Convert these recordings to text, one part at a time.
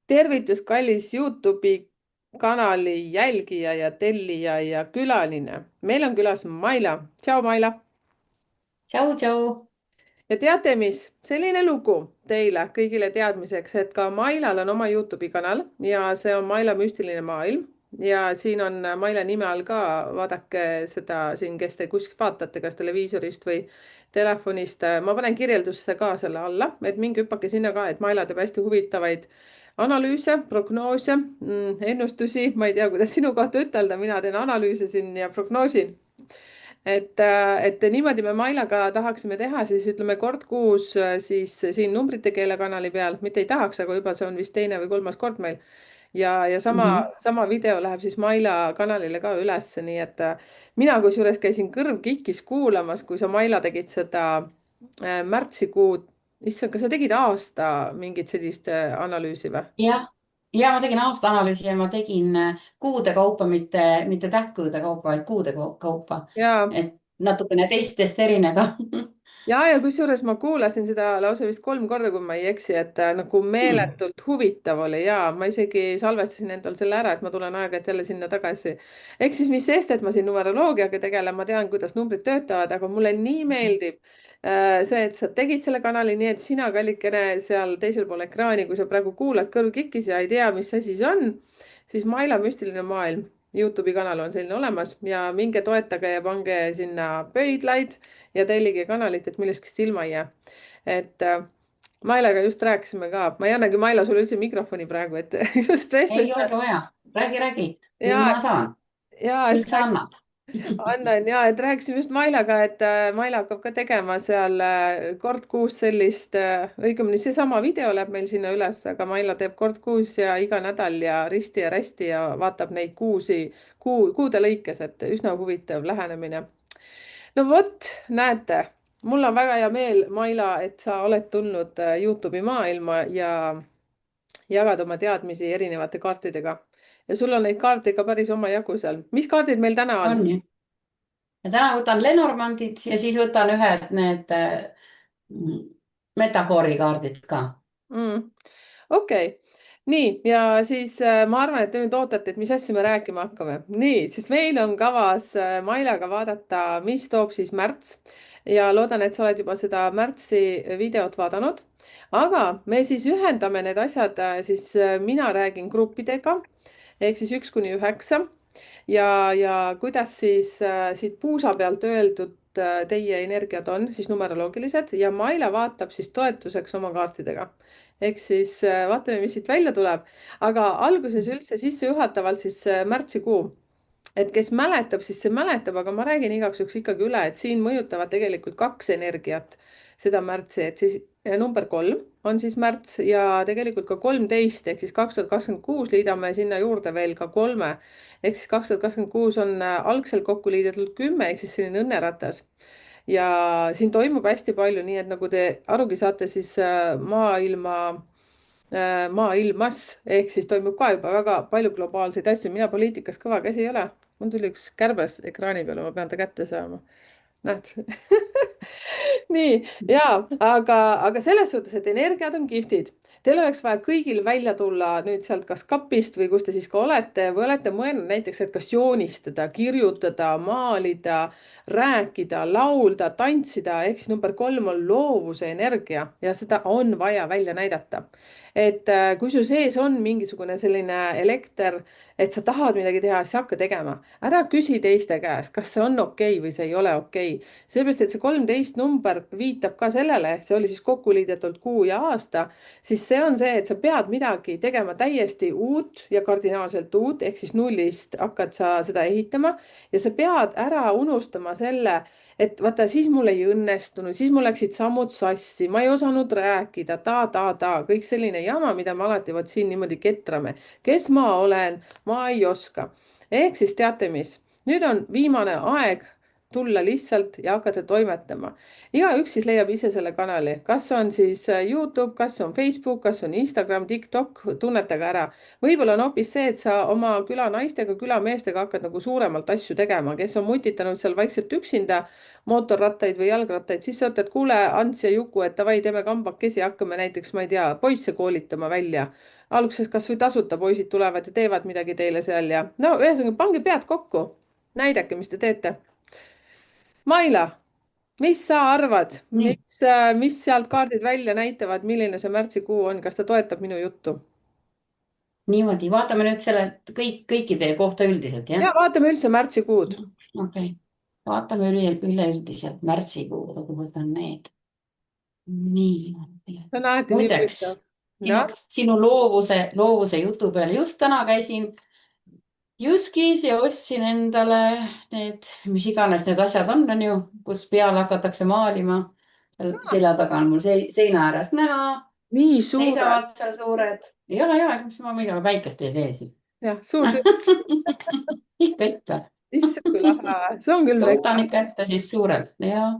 Tervitus, kallis Youtube'i kanali jälgija ja tellija ja külaline. Meil on külas Maila. Tšau, Maila. Tšau, tšau. Ja teate mis? Selline lugu teile kõigile teadmiseks, et ka Mailal on oma Youtube'i kanal ja see on Maila müstiline maailm. Ja siin on Maila nime all ka, vaadake seda siin, kes te kuskilt vaatate, kas televiisorist või telefonist. Ma panen kirjeldusse ka selle alla, et minge hüppake sinna ka, et Maila teeb hästi huvitavaid analüüse, prognoose, ennustusi. Ma ei tea, kuidas sinu kohta ütelda, mina teen analüüse siin ja prognoosin. Et niimoodi me Mailaga tahaksime teha, siis ütleme kord kuus siis siin numbrite keele kanali peal, mitte ei tahaks, aga juba see on vist teine või kolmas kord meil. Ja sama video läheb siis Maila kanalile ka ülesse, nii et mina kusjuures käisin kõrv kikkis kuulamas, kui sa Maila tegid seda märtsikuud. Issand, kas sa tegid aasta mingit sellist analüüsi või? jah, ja ma tegin aastaanalüüsi ja ma tegin kuude kaupa, mitte tähtkuude kaupa, vaid kuude kaupa. Ja Et natukene teistest erineda. ja kusjuures ma kuulasin seda lausa vist 3 korda, kui ma ei eksi, et nagu meeletult huvitav oli ja ma isegi salvestasin endal selle ära, et ma tulen aeg-ajalt jälle sinna tagasi. Ehk siis mis sest, et ma siin numeroloogiaga tegelen, ma tean, kuidas numbrid töötavad, aga mulle nii meeldib see, et sa tegid selle kanali nii, et sina, kallikene, seal teisel pool ekraani, kui sa praegu kuulad kõrv kikkis ja ei tea, mis asi see on, siis Maila müstiline maailm. Youtube'i kanal on selline olemas ja minge toetage ja pange sinna pöidlaid ja tellige kanalit, et millestki ilma ei jää. Et Mailega just rääkisime ka, ma ei annagi Maila sulle üldse mikrofoni praegu, et just Ei vestlesime. olegi vaja. Räägi. Nüüd ja, ma saan. ja Küll sa annad. annan ja et rääkisime just Mailaga, et Maila hakkab ka tegema seal kord kuus sellist, õigemini seesama video läheb meil sinna üles, aga Maila teeb kord kuus ja iga nädal ja risti ja rästi ja vaatab neid kuude lõikes, et üsna huvitav lähenemine. No vot, näete, mul on väga hea meel, Maila, et sa oled tulnud Youtube'i maailma ja jagad oma teadmisi erinevate kaartidega. Ja sul on neid kaarte ka päris omajagu seal. Mis kaardid meil täna on? On ju. Ja täna võtan Lenormandid ja siis võtan ühed need metafoorikaardid ka. Okei. Nii, ja siis ma arvan, et te nüüd ootate, et mis asja me rääkima hakkame. Nii, siis meil on kavas Mailaga vaadata, mis toob siis märts ja loodan, et sa oled juba seda märtsi videot vaadanud. Aga me siis ühendame need asjad, siis mina räägin gruppidega ehk siis 1 kuni 9 ja kuidas siis siit puusa pealt öeldud teie energiad on siis numeroloogilised ja Maila vaatab siis toetuseks oma kaartidega. Ehk siis vaatame, mis siit välja tuleb. Aga alguses üldse sissejuhatavalt siis märtsikuu. Et kes mäletab, siis see mäletab, aga ma räägin igaks juhuks ikkagi üle, et siin mõjutavad tegelikult kaks energiat seda märtsi, et siis number 3 on siis märts ja tegelikult ka 13 ehk siis 2026 liidame sinna juurde veel ka 3 ehk siis 2026 on algselt kokku liidetud 10 ehk siis selline õnneratas. Ja siin toimub hästi palju, nii et nagu te arugi saate, siis maailmas ehk siis toimub ka juba väga palju globaalseid asju. Mina poliitikas kõva käsi ei ole. Mul tuli üks kärbes ekraani peale, ma pean ta kätte saama. Näed nii ja, aga selles suhtes, et energiad on kihvtid. Teil oleks vaja kõigil välja tulla nüüd sealt kas kapist või kus te siis ka olete või olete mõelnud näiteks, et kas joonistada, kirjutada, maalida, rääkida, laulda, tantsida, ehk siis number 3 on loovuse energia ja seda on vaja välja näidata. Et kui su sees on mingisugune selline elekter, et sa tahad midagi teha, siis hakka tegema. Ära küsi teiste käest, kas see on okei või see ei ole okei. Seepärast, et see 13 number viitab ka sellele, see oli siis kokku liidetult kuu ja aasta, siis see on see, et sa pead midagi tegema täiesti uut ja kardinaalselt uut, ehk siis nullist hakkad sa seda ehitama ja sa pead ära unustama selle, et vaata, siis mul ei õnnestunud, siis mul läksid sammud sassi, ma ei osanud rääkida, kõik selline jama, mida me alati vot siin niimoodi ketrame. Kes ma olen, ma ei oska. Ehk siis teate mis, nüüd on viimane aeg tulla lihtsalt ja hakata toimetama. igaüks siis leiab ise selle kanali, kas on siis YouTube, kas on Facebook, kas on Instagram, TikTok, tunnetage ära. võib-olla on hoopis see, et sa oma külanaistega, külameestega hakkad nagu suuremalt asju tegema, kes on mutitanud seal vaikselt üksinda mootorrattaid või jalgrattaid, siis sa ütled, kuule, Ants ja Juku, et davai, teeme kambakesi, hakkame näiteks, ma ei tea, poisse koolitama välja. alguses kasvõi tasuta poisid tulevad ja teevad midagi teile seal ja no ühesõnaga, pange pead kokku, näidake, mis te teete. Maila, mis sa arvad, nii, mis sealt kaardid välja näitavad, milline see märtsikuu on, kas ta toetab minu juttu? niimoodi, vaatame nüüd selle kõikide kohta üldiselt, jah? ja vaatame üldse märtsikuud. Okei, vaatame üleüldiselt märtsikuud, ma võtan need. Nii. see on alati nii muideks, huvitav. sinu, jah, sinu loovuse jutu peale just täna käisin Jyskis ja ostsin endale need, mis iganes need asjad on ju, kus peale hakatakse maalima. seal selja taga on mul seina ääres näha, nii suured. seisavad seal suured. ja, mis ma midagi väikest ei tee siin. jah, suur töö. ikka. issand, kui lahe, see on küll võtan väike. ikka ette siis suurelt ja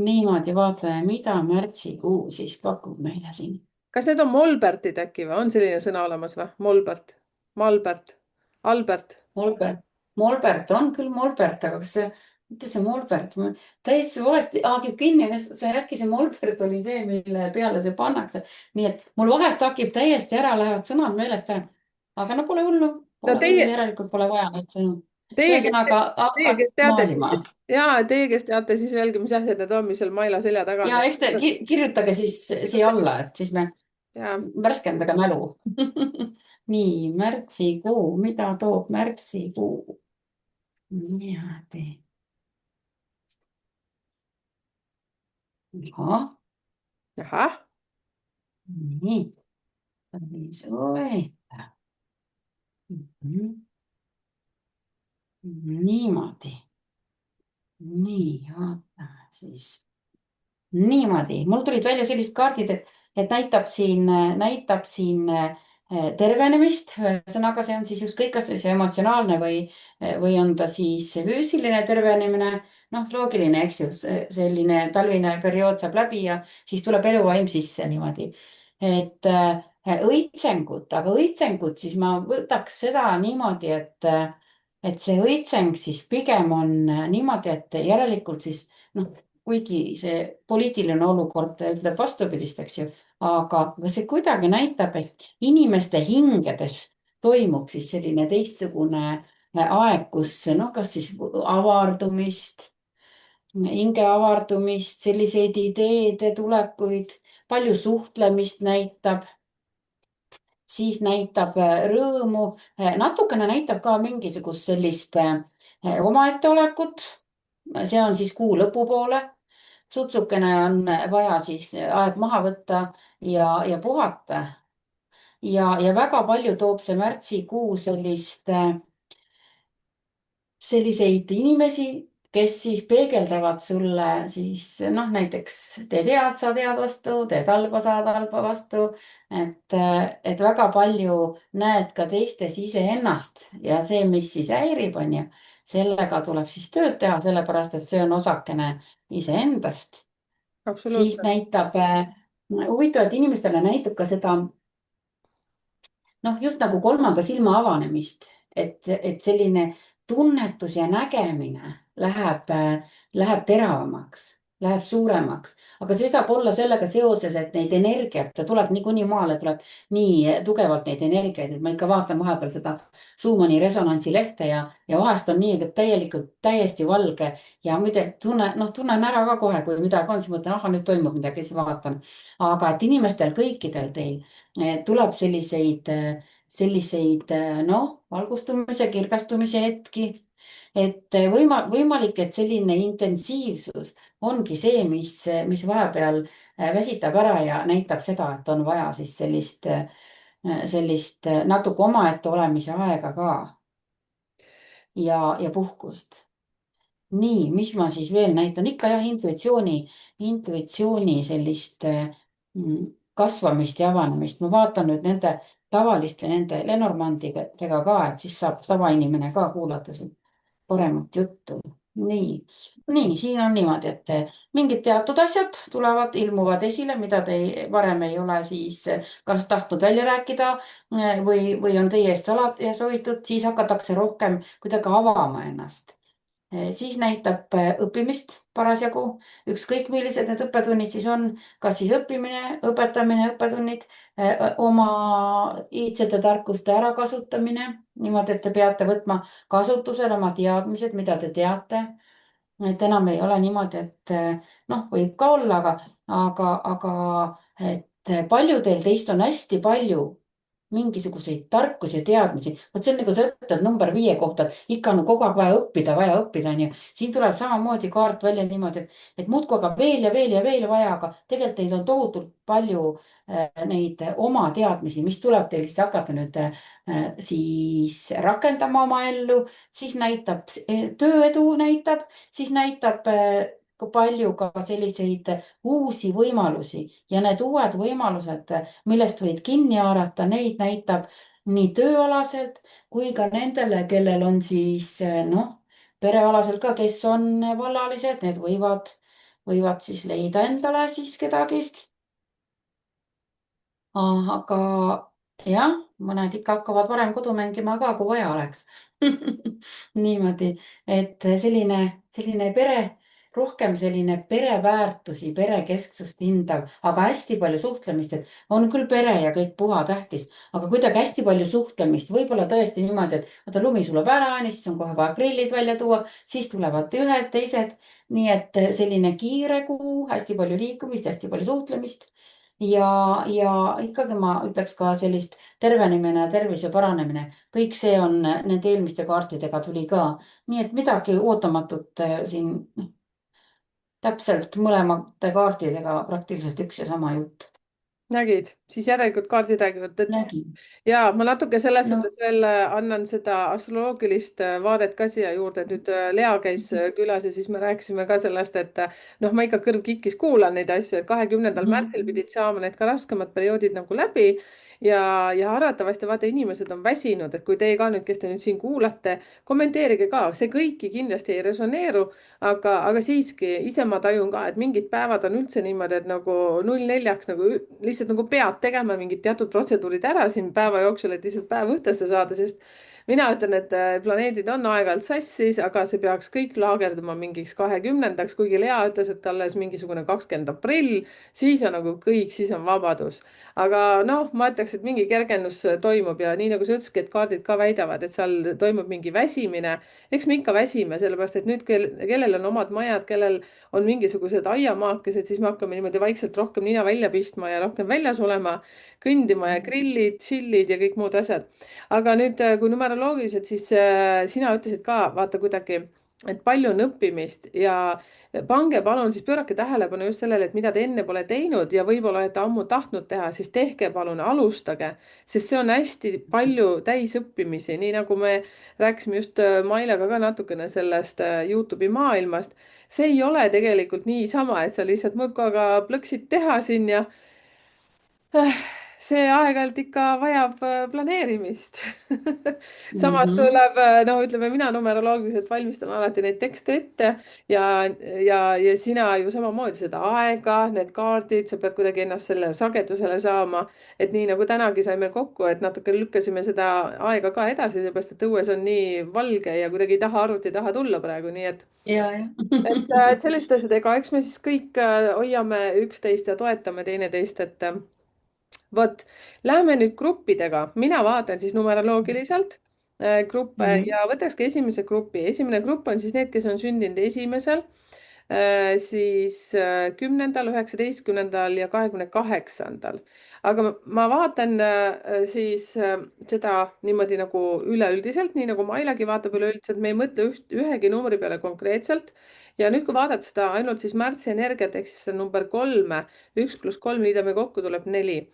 niimoodi vaatame, mida märtsikuu siis pakub meile siin. kas need on molbertid äkki või on selline sõna olemas või? Molbert, Malbert, Albert. Molbert, Molbert on küll Molbert, aga kas see, mitte see Molbert, täitsa valesti haagib kinni, see äkki see Molbert oli see, mille peale see pannakse. nii et mul vahest hakib täiesti ära, lähevad sõnad meelest ära. aga no pole hullu, no teie, järelikult pole vaja neid sõnu. teie, ühesõnaga teie, hakkad kes teate, maalima. siis ja teie, kes teate, siis öelge, mis asjad need on, mis seal Maila selja taga ja on. eks te kirjutage siis siia alla, et siis me ja värskendage mälu. nii, märtsikuu, mida toob märtsikuu? niimoodi. ahah, nii, päris huvitav. niimoodi. nii, vaatame siis. niimoodi, mul tulid välja sellised kaardid, et näitab siin tervenemist. ühesõnaga, see on siis ükskõik, kas see emotsionaalne või on ta siis füüsiline tervenemine. noh, loogiline, eks ju, selline talvine periood saab läbi ja siis tuleb eluvaim sisse niimoodi. et õitsengut, aga õitsengut siis ma võtaks seda niimoodi, et see õitseng siis pigem on niimoodi, et järelikult siis noh, kuigi see poliitiline olukord ütleb vastupidist, eks ju, aga see kuidagi näitab, et inimeste hingedes toimub siis selline teistsugune aeg, kus noh, kas siis avardumist, hinge avardumist, selliseid ideede tulekuid, palju suhtlemist näitab, siis näitab rõõmu, natukene näitab ka mingisugust sellist omaette olekut. see on siis kuu lõpupoole. sutsukene on vaja siis aeg maha võtta ja puhata. ja väga palju toob see märtsikuu selliseid inimesi, kes siis peegeldavad sulle siis noh, näiteks teed head, saad head vastu, teed halba, saad halba vastu. et väga palju näed ka teistes iseennast ja see, mis siis häirib, on ju, sellega tuleb siis tööd teha, sellepärast et see on osakene iseendast. siis absoluutselt. näitab huvitavalt inimestele näitab ka seda noh, just nagu kolmanda silma avanemist, et selline tunnetus ja nägemine läheb teravamaks, läheb suuremaks, aga see saab olla sellega seoses, et neid energiat tuleb niikuinii maale, tuleb nii tugevalt neid energiaid, et ma ikka vaatan vahepeal seda Schumanni resonantsilehte ja vahest on nii, et täiesti valge ja muide tunnen ära ka kohe, kui midagi on, siis mõtlen, ahah, nüüd toimub midagi, siis vaatan. aga et inimestel kõikidel teil tuleb selliseid noh, valgustumise, kirgastumise hetki. et võimalik, et selline intensiivsus ongi see, mis vahepeal väsitab ära ja näitab seda, et on vaja siis sellist natuke omaette olemise aega ka ja puhkust. nii, mis ma siis veel näitan, ikka jah, intuitsiooni sellist kasvamist ja avanemist. ma vaatan nüüd nende tavaliste, nende Lenormandidega ka, et siis saab tavainimene ka kuulata siin paremat juttu. nii, nii, siin on niimoodi, et mingid teatud asjad tulevad, ilmuvad esile, mida te varem ei ole siis kas tahtnud välja rääkida või on teie eest salajas hoitud, siis hakatakse rohkem kuidagi avama ennast. Siis näitab õppimist parasjagu, ükskõik millised need õppetunnid siis on, kas siis õppimine, õpetamine, õppetunnid, oma iidsete tarkuste ärakasutamine, niimoodi, et te peate võtma kasutusele oma teadmised, mida te teate. Et enam ei ole niimoodi, et noh, võib ka olla, aga et paljudel teist on hästi palju mingisuguseid tarkusi ja teadmisi. vot see on nagu sa ütled number 5 kohta, et ikka on kogu aeg vaja õppida, onju. siin tuleb samamoodi kaart välja niimoodi, et muudkui aga veel ja veel ja veel vaja, aga tegelikult teil on tohutult palju neid oma teadmisi, mis tuleb teil siis hakata nüüd siis rakendama oma ellu, siis näitab, tööedu näitab, siis näitab ka palju ka selliseid uusi võimalusi ja need uued võimalused, millest võid kinni haarata, neid näitab nii tööalaselt kui ka nendele, kellel on siis noh, perealaselt ka, kes on vallalised, need võivad siis leida endale siis kedagi. Aga jah, mõned ikka hakkavad varem kodu mängima ka, kui vaja oleks. niimoodi, et selline pere, rohkem selline pereväärtusi, perekesksust hindav, aga hästi palju suhtlemist, et on küll pere ja kõik puhatähtis, aga kuidagi hästi palju suhtlemist, võib-olla tõesti niimoodi, et vaata lumi sulab ära, siis on kohe vaja grillid välja tuua, siis tulevad ühed, teised. nii et selline kiire kuu, hästi palju liikumist, hästi palju suhtlemist ja ikkagi ma ütleks ka sellist tervenemine, tervise paranemine, kõik see on nende eelmiste kaartidega tuli ka. nii et midagi ootamatut siin noh, täpselt mõlemate kaartidega praktiliselt üks ja sama jutt. nägid, siis järelikult kaardid räägivad tõtt. nägin. ja ma natuke selles noh. suhtes veel annan seda astroloogilist vaadet ka siia juurde, et nüüd Lea käis külas ja siis me rääkisime ka sellest, et noh, ma ikka kõrv kikkis kuulan neid asju, et 20. märtsil Mhm. pidid saama need ka raskemad perioodid nagu läbi ja arvatavasti vaata, inimesed on väsinud, et kui teie ka nüüd, kes te nüüd siin kuulate, kommenteerige ka, see kõiki kindlasti ei resoneeru, aga siiski ise ma tajun ka, et mingid päevad on üldse niimoodi, et nagu 0 4 nagu lihtsalt nagu pead tegema mingid teatud protseduurid ära siin päeva jooksul, et lihtsalt päev õhtesse saada, sest mina ütlen, et planeedid on aeg-ajalt sassis, aga see peaks kõik laagerduma mingiks 20-ndaks, kuigi Lea ütles, et alles mingisugune 20. aprill, siis on nagu kõik, siis on vabadus. aga noh, ma ütleks, et mingi kergendus toimub ja nii nagu sa ütlesidki, et kaardid ka väidavad, et seal toimub mingi väsimine. eks me ikka väsime, sellepärast et nüüd, kellel on omad majad, kellel on mingisugused aiamaakesed, siis me hakkame niimoodi vaikselt rohkem nina välja pistma ja rohkem väljas olema, kõndima ja grillid, tšillid ja kõik muud asjad. aga nüüd, kui numeroloogiliselt, siis sina ütlesid ka, vaata kuidagi, et palju on õppimist ja pange palun siis pöörake tähelepanu just sellele, et mida te enne pole teinud ja võib-olla olete ammu tahtnud teha, siis tehke palun, alustage, sest see on hästi palju täisõppimisi, nii nagu me rääkisime just Mailega ka natukene sellest Youtube'i maailmast. see ei ole tegelikult niisama, et sa lihtsalt muudkui aga plõksid teha siin ja see aeg-ajalt ikka vajab planeerimist. samas Mhm. tuleb, no ütleme, mina numeroloogiliselt valmistan alati neid tekste ette ja, ja sina ju samamoodi seda aega, need kaardid, sa pead kuidagi ennast sellele sagedusele saama. et nii nagu tänagi saime kokku, et natuke lükkasime seda aega ka edasi, seepärast et õues on nii valge ja kuidagi ei taha arvuti taha tulla praegu, nii et ja, jah. et selliste asjadega, eks me siis kõik hoiame üksteist ja toetame teineteist, et vot, lähme nüüd gruppidega, mina vaatan siis numeroloogiliselt gruppe Mhm. ja võtakski esimese grupi. esimene grupp on siis need, kes on sündinud esimesel, siis 10., 19. ja 28. aga ma vaatan siis seda niimoodi nagu üleüldiselt, nii nagu Mailagi vaatab üleüldiselt, me ei mõtle ühegi numbri peale konkreetselt. ja nüüd, kui vaadata seda ainult siis märtsi energiat ehk siis seda number 3, 1 + 3 liidame kokku, tuleb 4,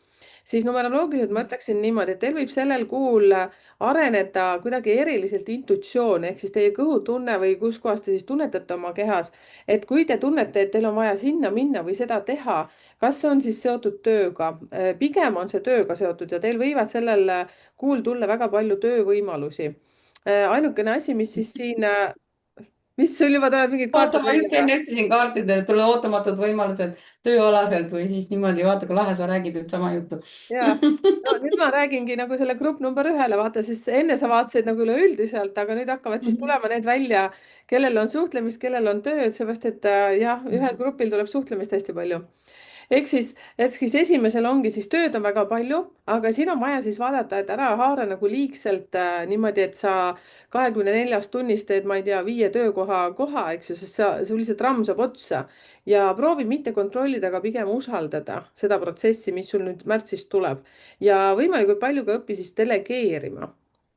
siis numeroloogiliselt ma ütleksin niimoodi, et teil võib sellel kuul areneda kuidagi eriliselt intuitsioon ehk siis teie kõhutunne või kuskohast te siis tunnetate oma kehas, et kui te tunnete, et teil on vaja sinna minna või seda teha, kas see on siis seotud tööga, pigem on see tööga seotud ja teil võivad sellel kuul tulla väga palju töövõimalusi. ainukene asi, mis siis siin mis sul juba tulevad mingid vaata, kaardid ma just välja? enne ütlesin kaartidele, et tulevad ootamatud võimalused tööalaselt või siis niimoodi, vaata kui lahe, sa räägid nüüd sama juttu. Ja no nüüd ma räägingi nagu selle grupp number ühele, vaata siis enne sa vaatasid nagu üleüldiselt, aga nüüd hakkavad siis tulema need välja, kellel on suhtlemist, kellel on tööd, seepärast et jah, ühel grupil tuleb suhtlemist hästi palju. ehk siis esimesel ongi siis tööd on väga palju, aga siin on vaja siis vaadata, et ära haara nagu liigselt niimoodi, et sa 24 tunnist teed, ma ei tea, 5 töökoha koha, eks ju, sest sul lihtsalt ramm saab otsa ja proovi mitte kontrollida, aga pigem usaldada seda protsessi, mis sul nüüd märtsis tuleb ja võimalikult palju ka õpi siis delegeerima.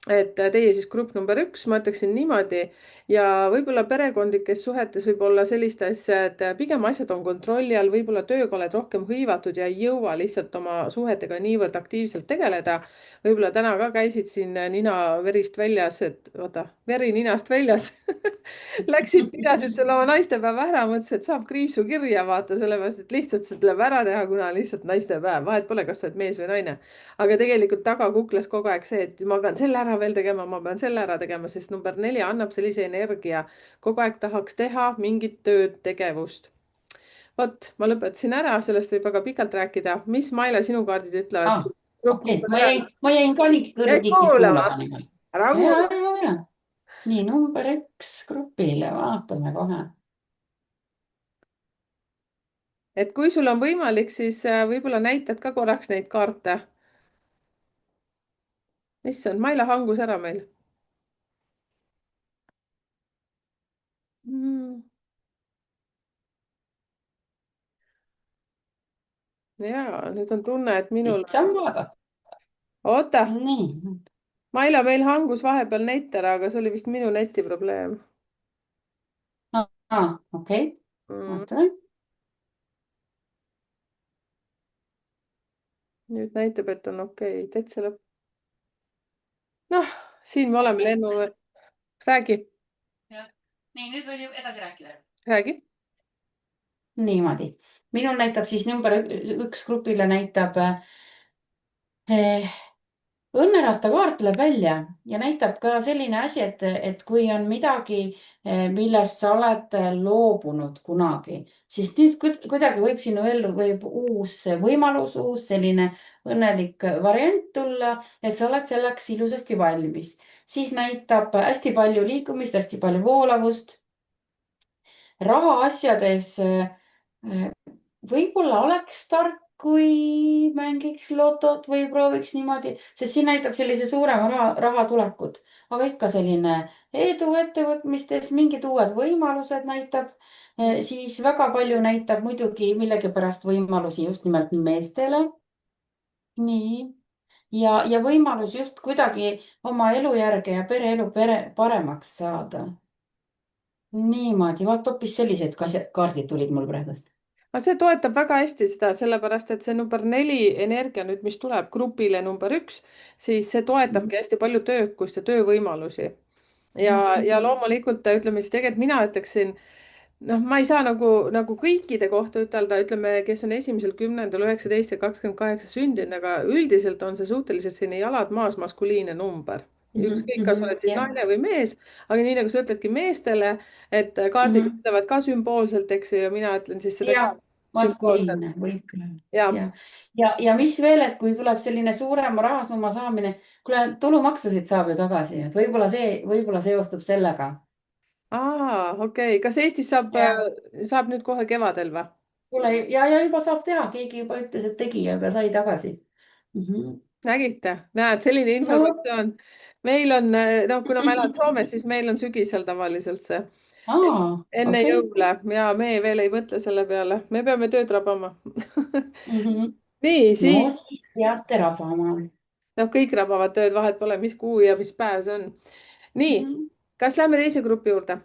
et teie siis grupp number üks, ma ütleksin niimoodi ja võib-olla perekondlikes suhetes võib olla sellist asja, et pigem asjad on kontrolli all, võib-olla tööga oled rohkem hõivatud ja ei jõua lihtsalt oma suhetega niivõrd aktiivselt tegeleda. võib-olla täna ka käisid siin nina verist väljas, et oota, veri ninast väljas Läksid, pidasid selle oma naistepäeva ära, mõtlesid, et saab kriipsu kirja vaata, sellepärast et lihtsalt see tuleb ära teha, kuna lihtsalt naistepäev, vahet pole, kas sa oled mees või naine. aga tegelikult taga kuklas kogu aeg see, et ma pean selle ära veel tegema, ma pean selle ära tegema, sest number 4 annab sellise energia. kogu aeg tahaks teha mingit tööd, tegevust. vot, ma lõpetasin ära, sellest võib väga pikalt rääkida. mis, Maile, sinu kaardid ütlevad? Ah, grupp okei, number ühe. ma jäin ka nii jäid kõrvkitis kuulama? kuulama niimoodi. ära ja, kuula. ja. nii, number üks grupile, vaatame kohe. et kui sul on võimalik, siis võib-olla näitad ka korraks neid kaarte. issand, Maila hangus ära meil mm.. ja nüüd on tunne, et minul lihtsam vaadata. oota, nii, Maila, meil hangus vahepeal net ära, aga see oli vist minu neti probleem okei, mm.. vaatame. nüüd näitab, et on okei okay. Täitsa lõpp. noh, siin me oleme lennu. räägi, nii, nüüd võib edasi rääkida. räägi. Niimoodi, minul näitab siis number üks grupile näitab eh, õnneratta kaart tuleb välja ja näitab ka selline asi, et kui on midagi, millest sa oled loobunud kunagi, siis nüüd kuidagi võib sinu ellu võib uus võimalus, uus selline õnnelik variant tulla, et sa oled selleks ilusasti valmis. siis näitab hästi palju liikumist, hästi palju voolavust rahaasjades. võib-olla oleks tark, kui mängiks lotot või prooviks niimoodi, sest siin näitab sellise suurema raha tulekut, aga ikka selline edu ettevõtmistes, mingid uued võimalused näitab. siis väga palju näitab muidugi millegipärast võimalusi just nimelt meestele. nii, ja võimalus just kuidagi oma elujärge ja pereelu paremaks saada. niimoodi, vaat hoopis sellised kaardid tulid mul praegust. aga see toetab väga hästi seda, sellepärast et see number 4 energia nüüd, mis tuleb grupile number 1, siis see toetabki hästi palju töökust ja töövõimalusi. ja loomulikult ütleme siis tegelikult mina ütleksin, noh, ma ei saa nagu kõikide kohta ütelda, ütleme, kes on esimesel 10., 19 ja 28 sündinud, aga üldiselt on see suhteliselt selline jalad maas maskuliinne number. ükskõik, kas oled siis jah. naine või mees, aga nii nagu sa ütledki meestele, et kaardid ütlevad ka sümboolselt, eks ju, ja mina ütlen siis seda ka jah, sümboolselt. maskuliinne võib küll olla. ja, jah, ja mis veel, et kui tuleb selline suurema rahasumma saamine, kuule, tulumaksusid saab ju tagasi, et võib-olla seostub sellega. okei okay., kas Eestis jah, saab nüüd kohe kevadel või? kuule, ja juba saab teha, keegi juba ütles, et tegi ja juba sai tagasi. nägite, näed, selline no, informatsioon. meil on, noh, kuna ma elan Soomes, siis meil on sügisel tavaliselt see. enne okei. jõule ja me veel ei mõtle selle peale, me peame tööd rabama. nii, no siis, siis peate rabama. noh, kõik rabavad tööd, vahet pole, mis kuu ja mis päev see on. nii, kas lähme teise grupi juurde?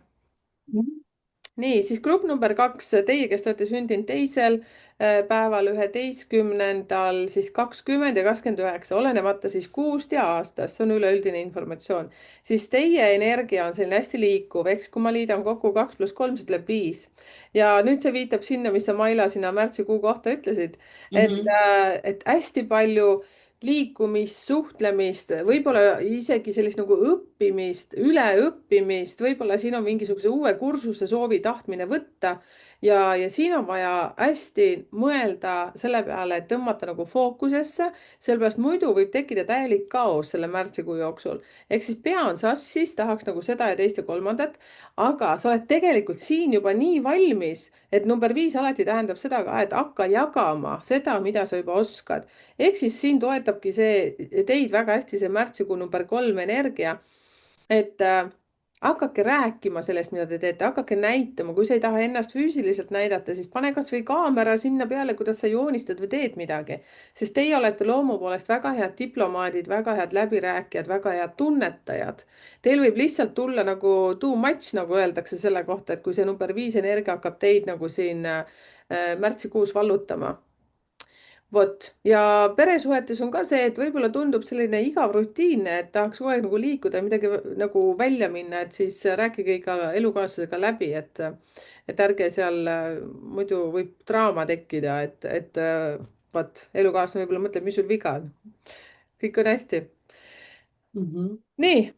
nii, siis grupp number 2, teie, kes te olete sündinud teisel päeval, 11., siis 20 ja 29, olenemata siis kuust ja aastast, see on üleüldine informatsioon, siis teie energia on selline hästi liikuv, eks kui ma liidan kokku 2 + 3, see tuleb 5. ja nüüd see viitab sinna, mis sa, Maila, sinna märtsikuu kohta ütlesid, et hästi palju liikumist, suhtlemist, võib-olla isegi sellist nagu õppimist õppimist, üleõppimist, võib-olla siin on mingisuguse uue kursuse soovi tahtmine võtta ja siin on vaja hästi mõelda selle peale, et tõmmata nagu fookusesse, sellepärast muidu võib tekkida täielik kaos selle märtsikuu jooksul. ehk siis pea on sassis, tahaks nagu seda ja teist ja kolmandat, aga sa oled tegelikult siin juba nii valmis, et number 5 alati tähendab seda ka, et hakka jagama seda, mida sa juba oskad. ehk siis siin toetabki see teid väga hästi, see märtsikuu number 3 energia, et hakake rääkima sellest, mida te teete, hakake näitama, kui sa ei taha ennast füüsiliselt näidata, siis pane kasvõi kaamera sinna peale, kuidas sa joonistad või teed midagi. sest teie olete loomu poolest väga head diplomaadid, väga head läbirääkijad, väga head tunnetajad. Teil võib lihtsalt tulla nagu too much, nagu öeldakse selle kohta, et kui see number 5 energia hakkab teid nagu siin märtsikuus vallutama. Vot ja peresuhetes on ka see, et võib-olla tundub selline igav rutiinne, et tahaks kogu aeg nagu liikuda ja midagi nagu välja minna, et siis rääkige ikka elukaaslasega läbi, et ärge seal muidu võib draama tekkida, et vot elukaaslane võib-olla mõtleb, mis sul viga on. kõik on hästi. Mhm. nii, mis,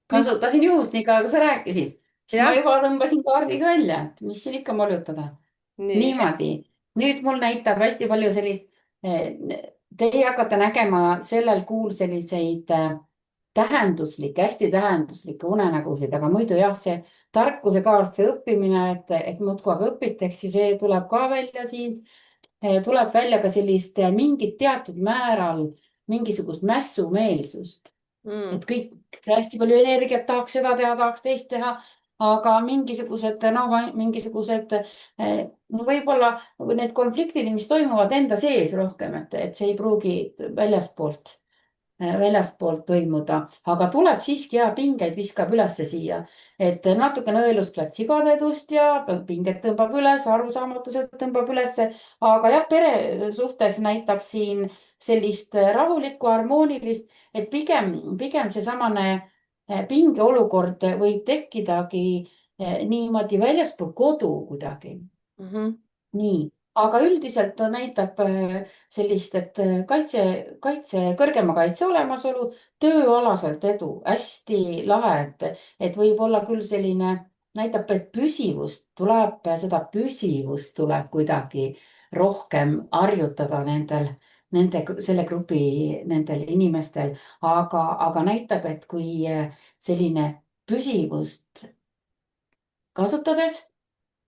kasutasin juhust nii kaua, kui sa rääkisid, siis ma jah, juba tõmbasin kaardid välja, et mis siin ikka molutada. nii, Niimoodi, nüüd mul näitab hästi palju sellist, teie hakkate nägema sellel kuul selliseid tähenduslikke, hästi tähenduslikke unenägusid, aga muidu jah, see tarkuse kaart, see õppimine, et muudkui aga õpite, eks ju, see tuleb ka välja siin. Tuleb välja ka sellist mingit teatud määral mingisugust mässumeelsust, mm, et kõik hästi palju energiat, tahaks seda teha, tahaks teist teha, aga mingisugused, no mingisugused, no võib-olla need konfliktid, mis toimuvad enda sees rohkem, et see ei pruugi väljastpoolt toimuda, aga tuleb siiski ja pingeid viskab ülesse siia, et natukene õelusplatt sigadedust ja pinget tõmbab üles, arusaamatused tõmbab ülesse, aga jah, pere suhtes näitab siin sellist rahulikku, harmoonilist, et pigem seesamane pingeolukord võib tekkidagi niimoodi väljaspool kodu kuidagi. mhm, Nii, aga üldiselt ta näitab sellist, et kõrgema kaitse olemasolu, tööalaselt edu, hästi lahe, et võib olla küll selline, näitab, et seda püsivust tuleb kuidagi rohkem harjutada selle grupi, nendel inimestel, aga näitab, et kui selline püsivust kasutades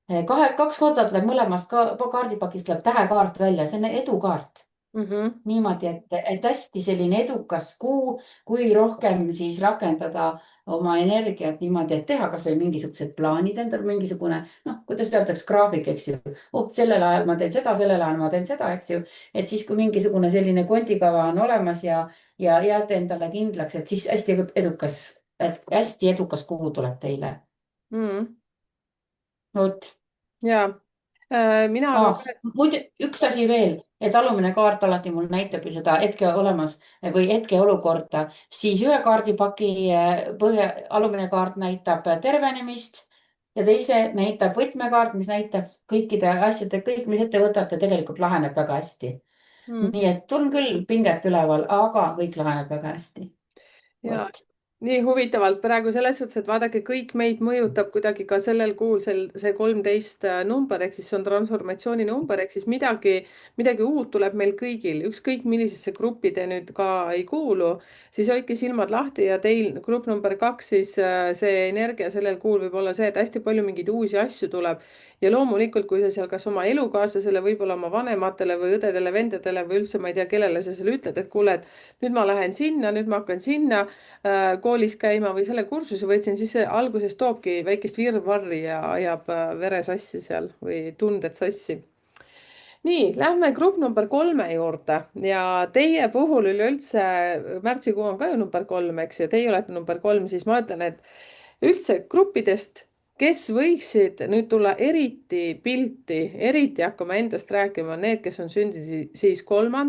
kaks korda tuleb mõlemast kaardipakist tuleb tähekaart välja, see on edukaart. mhm, Niimoodi, et hästi selline edukas kuu, kui rohkem siis rakendada oma energiat niimoodi, et teha kasvõi mingisugused plaanid endal, mingisugune, noh, kuidas öeldakse, graafik, eks ju. Sellel ajal ma teen seda, sellel ajal ma teen seda, eks ju. Et siis, kui mingisugune selline kondikava on olemas ja jääte endale kindlaks, et siis hästi edukas kuu tuleb teile. mm, Vot. ja mina arvan ka, Muide, üks asi veel, et alumine kaart alati mul näitab ju seda hetke olemas või hetkeolukorda, siis ühe kaardipaki alumine kaart näitab tervenemist ja teise näitab võtmekaart, mis näitab kõikide asjade, kõik, mis ette võtate, tegelikult laheneb väga hästi. mm, Nii et on küll pinget üleval, aga kõik laheneb väga hästi. ja Vot. nii huvitavalt praegu selles suhtes, et vaadake, kõik meid mõjutab kuidagi ka sellel kuul see 13 number ehk siis see on transformatsiooni number ehk siis midagi uut tuleb meil kõigil, ükskõik millisesse gruppi te nüüd ka ei kuulu, siis hoidke silmad lahti ja teil grupp number 2, siis see energia sellel kuul võib olla see, et hästi palju mingeid uusi asju tuleb ja loomulikult, kui sa seal kas oma elukaaslasele, võib-olla oma vanematele või õdedele-vendadele või üldse ma ei tea, kellele sa seal ütled, et kuule, et nüüd ma lähen sinna, nüüd ma hakkan sinna koolis käima või selle kursuse võtsin, siis see alguses toobki väikest virvarri ja ajab vere sassi seal või tunded sassi. nii, lähme grupp number 3 juurde ja teie puhul üleüldse märtsikuu on ka ju number 3, eks ju, teie olete number 3, siis ma ütlen, et üldse gruppidest, kes võiksid nüüd tulla eriti pilti, eriti hakkama endast rääkima, on need, kes on sündinud siis 3.,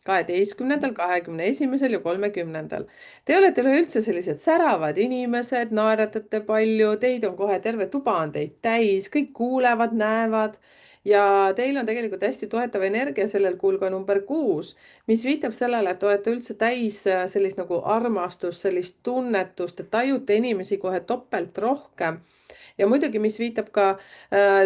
12., 21. ja 30. Te olete üleüldse sellised säravad inimesed, naeratate palju, teid on kohe terve tuba on teid täis, kõik kuulevad, näevad ja teil on tegelikult hästi toetav energia sellel kuul ka number 6, mis viitab sellele, et te olete üldse täis sellist nagu armastust, sellist tunnetust, et tajute inimesi kohe topelt rohkem ja muidugi, mis viitab ka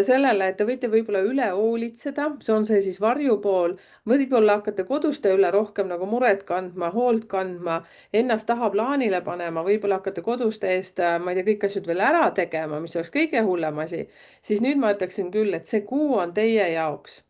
sellele, et te võite võib-olla üle hoolitseda, see on see siis varjupool, võib-olla hakkate koduste üle rohkem nagu muret kandma, hoolt kandma, ennast tahaplaanile panema, võib-olla hakkate koduste eest, ma ei tea, kõik asjad veel ära tegema, mis oleks kõige hullem asi, siis nüüd ma ütleksin küll, et see kuu on teie jaoks.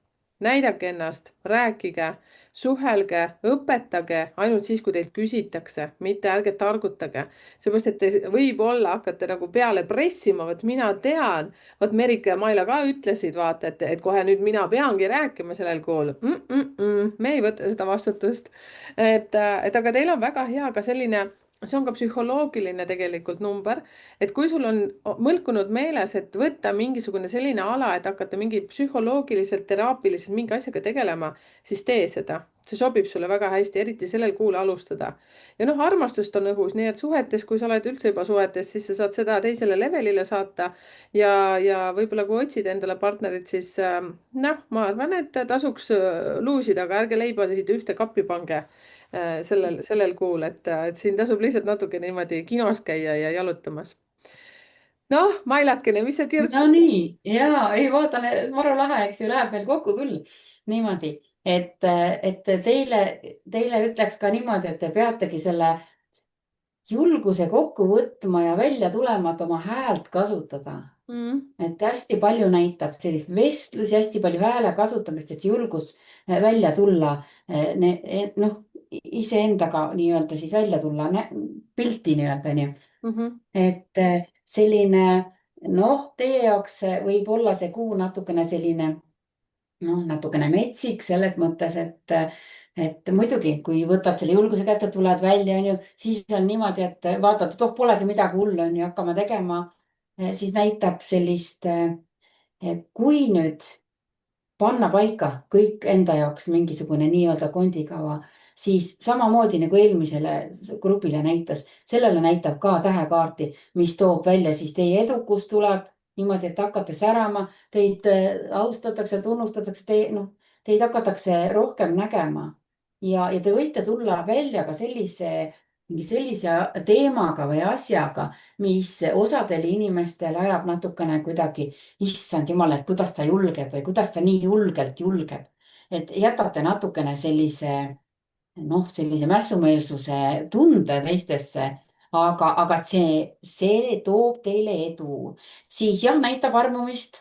Näidake ennast, rääkige, suhelge, õpetage ainult siis, kui teilt küsitakse, mitte ärge targutage, seepärast et te võib-olla hakkate nagu peale pressima, vot mina tean, vot Merike ja Maila ka ütlesid, vaata, et kohe nüüd mina peangi rääkima sellel kuul me ei võta seda vastutust. et aga teil on väga hea ka selline, see on ka psühholoogiline tegelikult number, et kui sul on mõlkunud meeles, et võtta mingisugune selline ala, et hakata mingi psühholoogiliselt, teraapiliselt mingi asjaga tegelema, siis tee seda. See sobib sulle väga hästi, eriti sellel kuul alustada. Ja noh, armastust on õhus, nii et suhetes, kui sa oled üldse juba suhetes, siis sa saad seda teisele levelile saata. ja võib-olla kui otsid endale partnerit, siis noh, ma arvan, et tasuks luusida, aga ärge leiba siit ühte kappi pange sellel kuul, et siin tasub lihtsalt natuke niimoodi kinos käia ja jalutamas. noh, Mailakene, mis sa No tirtsud? nii, ja ei vaatan, maru lahe, eks ju, läheb meil kokku küll niimoodi, et teile ütleks ka niimoodi, et te peategi selle julguse kokku võtma ja välja tulema, et oma häält kasutada. Mm, Et hästi palju näitab sellist vestlusi, hästi palju hääle kasutamist, et julgus välja tulla, noh, iseendaga nii-öelda siis välja tulla, pilti nii-öelda, onju. mhm, Et selline, noh, teie jaoks võib olla see kuu natukene selline, noh, natukene metsik selles mõttes, et muidugi, kui võtad selle julguse kätte, tuled välja, onju, siis on niimoodi, et vaatad, et oh, polegi midagi hullu, onju, hakkame tegema. Siis näitab sellist, kui nüüd panna paika kõik enda jaoks mingisugune nii-öelda kondikava, siis samamoodi nagu eelmisele grupile näitas, sellele näitab ka tähekaarti, mis toob välja siis teie edukus tuleb niimoodi, et hakkate särama, teid austatakse, tunnustatakse, noh, teid hakatakse rohkem nägema ja te võite tulla välja ka mingi sellise teemaga või asjaga, mis osadel inimestel ajab natukene kuidagi, issand jumal, et kuidas ta julgeb või kuidas ta nii julgelt julgeb. Et jätate natukene sellise, noh, sellise mässumeelsuse tunde teistesse, aga et see toob teile edu. siis jah, näitab armumist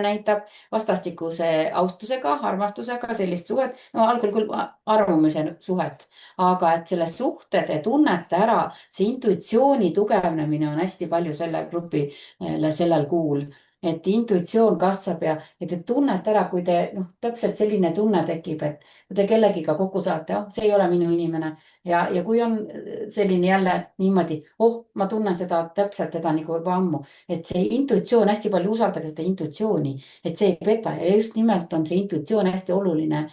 näitab vastastikuse austusega, armastusega sellist suhet, no algul küll armumise suhet, aga et selle suhte te tunnete ära, see intuitsiooni tugevnemine on hästi palju selle grupile sellel kuul, et intuitsioon kasvab ja te tunnete ära, kui te, noh, täpselt selline tunne tekib, et kui te kellegiga kokku saate, oh, see ei ole minu inimene. ja kui on selline jälle niimoodi, oh, ma tunnen seda täpselt teda nagu juba ammu, et see intuitsioon, hästi palju usaldage seda intuitsiooni, et see ei peta ja just nimelt on see intuitsioon hästi oluline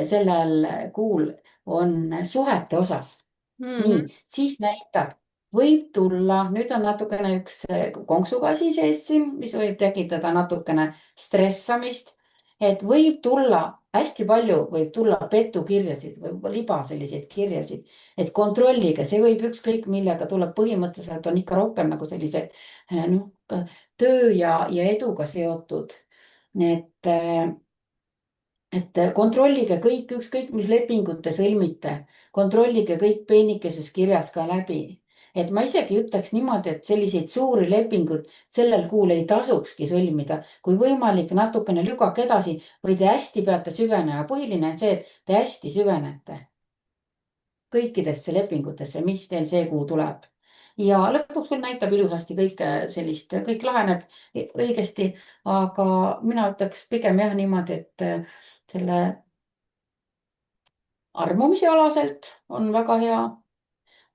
sellel kuul on suhete osas. nii, mhm, siis näitab, võib tulla, nüüd on natukene üks konksuga asi sees siin, mis võib tekitada natukene stressamist. et võib tulla, hästi palju võib tulla petukirjasid või liba selliseid kirjasid, et kontrollige, see võib ükskõik millega tuleb, põhimõtteliselt on ikka rohkem nagu sellised noh, töö ja eduga seotud. et kontrollige kõik, ükskõik mis lepingut te sõlmite, kontrollige kõik peenikeses kirjas ka läbi. et ma isegi ütleks niimoodi, et selliseid suuri lepinguid sellel kuul ei tasukski sõlmida, kui võimalik, natukene lükake edasi või te hästi peate süvenema. põhiline on see, et te hästi süvenete kõikidesse lepingutesse, mis teil see kuu tuleb. ja lõpuks veel näitab ilusasti kõike sellist, kõik laheneb õigesti, aga mina ütleks pigem jah niimoodi, et selle armumise alaselt on väga hea,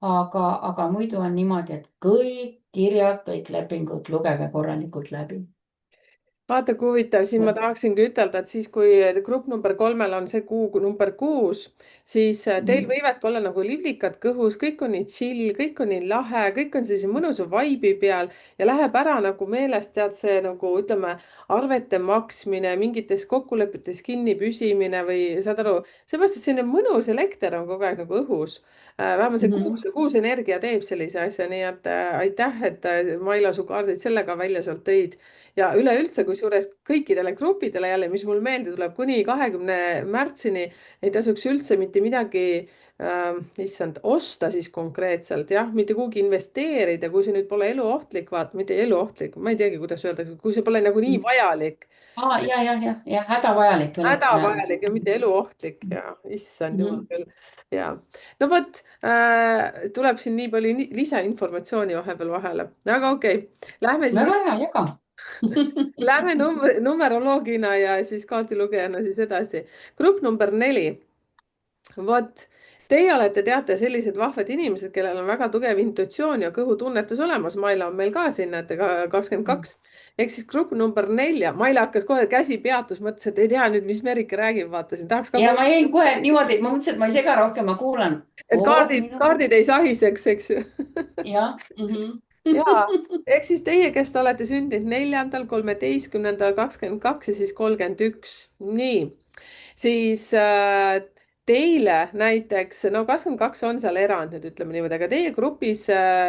aga muidu on niimoodi, et kõik kirjad, kõik lepingud lugege korralikult läbi. vaata kui huvitav, siin ma tahaksingi ütelda, et siis, kui grupp number 3-l on see kuu number 6, siis teil Mhm. võivadki olla nagu liblikad kõhus, kõik on nii chill, kõik on nii lahe, kõik on sellise mõnusa vibe'i peal ja läheb ära nagu meelest, tead see nagu ütleme, arvete maksmine, mingites kokkulepetes kinni püsimine või saad aru, seepärast, et selline mõnus elekter on kogu aeg nagu õhus. Vähemalt Mhm. see kuus energia teeb sellise asja, nii et aitäh, et Mailo su kaardid sellega välja sealt tõid ja üleüldse, kusjuures kõikidele gruppidele jälle, mis mul meelde tuleb, kuni 20. märtsini ei tasuks üldse mitte midagi issand, osta siis konkreetselt, jah, mitte kuhugi investeerida, kui see nüüd pole eluohtlik, vaat, mitte eluohtlik, ma ei teagi, kuidas öeldakse, kui see pole nagu nii vajalik, Ja, hädavajalik eluks ja. hädavajalik ja mitte eluohtlik ja issand jumal Mhm. küll. ja no vot tuleb siin nii palju lisainformatsiooni vahepeal vahele, aga okei okay. Lähme siis Väga hea, jaga. Lähme numeroloogina ja siis kaardilugejana siis edasi. grupp number 4. Vot, teie olete, teate, sellised vahvad inimesed, kellel on väga tugev intuitsioon ja kõhutunnetus olemas. Maila on meil ka siin, näete, ka 22. Ehk siis grupp number 4. Maila hakkas kohe, käsi peatus, mõtles, et ei tea nüüd, mis Merike räägib, vaatasin, tahaks ka Ja ma jäin kuulata, kohe niimoodi, et ma mõtlesin, et ma ei sega rohkem, ma kuulan. et Oo, minu kaardid ei sahiseks, eks ju. jah. Mhm. Jaa, ehk siis teie, kes te olete sündinud 4., 13., 22 ja siis 31. Nii, siis teile näiteks, no 22 on seal erand nüüd ütleme niimoodi, aga teie grupis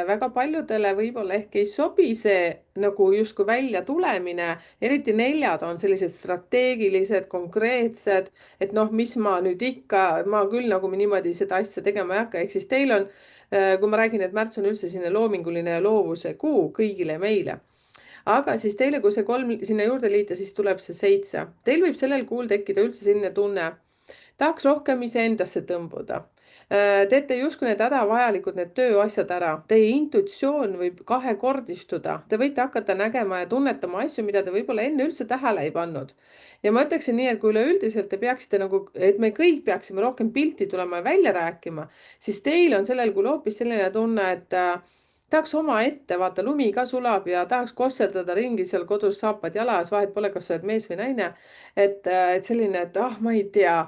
väga paljudele võib-olla ehk ei sobi see nagu justkui välja tulemine, eriti 4-d on sellised strateegilised, konkreetsed, et noh, mis ma nüüd ikka, ma küll nagu niimoodi seda asja tegema ei hakka, ehk siis teil on kui ma räägin, et märts on üldse selline loominguline ja loovuse kuu kõigile meile. aga siis teile, kui see 3 sinna juurde liita, siis tuleb see 7. Teil võib sellel kuul tekkida üldse selline tunne, tahaks rohkem iseendasse tõmbuda. Teete justkui need hädavajalikud, need tööasjad ära. Teie intuitsioon võib kahekordistuda. Te võite hakata nägema ja tunnetama asju, mida te võib-olla enne üldse tähele ei pannud. ja ma ütleksin nii, et kui üleüldiselt te peaksite nagu, et me kõik peaksime rohkem pilti tulema ja välja rääkima, siis teil on sellel kuul hoopis selline tunne, et tahaks omaette, vaata, lumi ka sulab ja tahaks kosserdada ringi seal kodus saapad jalas, vahet pole, kas sa oled mees või naine. et selline, et ah, ma ei tea,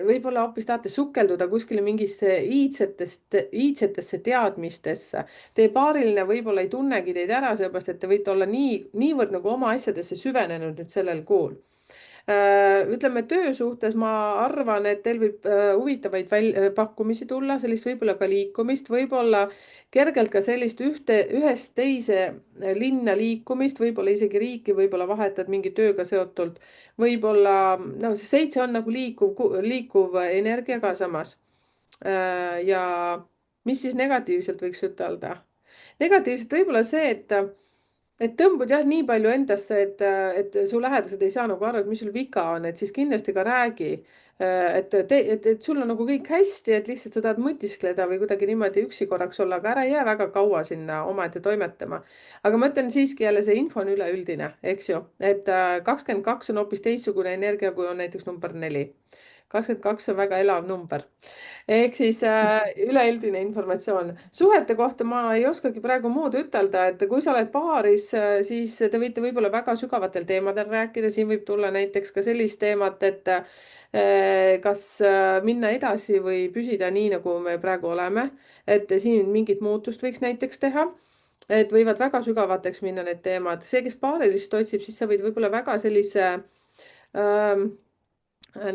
võib-olla hoopis tahate sukelduda kuskile mingisse iidsetesse teadmistesse. Teie paariline võib-olla ei tunnegi teid ära, sellepärast et te võite olla niivõrd nagu oma asjadesse süvenenud nüüd sellel kuul. ütleme töö suhtes ma arvan, et teil võib huvitavaid pakkumisi tulla, sellist võib-olla ka liikumist, võib-olla kergelt ka sellist ühest teise linna liikumist, võib-olla isegi riiki, võib-olla vahetad mingi tööga seotult, võib-olla no see 7 on nagu liikuv energia ka samas. ja mis siis negatiivselt võiks ütelda? Negatiivselt võib-olla see, et tõmbud jah nii palju endasse, et su lähedased ei saa nagu aru, et mis sul viga on, et siis kindlasti ka räägi. et sul on nagu kõik hästi, et lihtsalt sa tahad mõtiskleda või kuidagi niimoodi üksi korraks olla, aga ära jää väga kaua sinna omaette toimetama. aga ma ütlen siiski jälle, see info on üleüldine, eks ju, et 22 on hoopis teistsugune energia, kui on näiteks number 4. 22 on väga elav number ehk siis üleüldine informatsioon. suhete kohta ma ei oskagi praegu muud ütelda, et kui sa oled paaris, siis te võite võib-olla väga sügavatel teemadel rääkida, siin võib tulla näiteks ka sellist teemat, et kas minna edasi või püsida nii, nagu me praegu oleme, et siin mingit muutust võiks näiteks teha. et võivad väga sügavateks minna need teemad, see, kes paarilist otsib, siis sa võid võib-olla väga sellise ähm,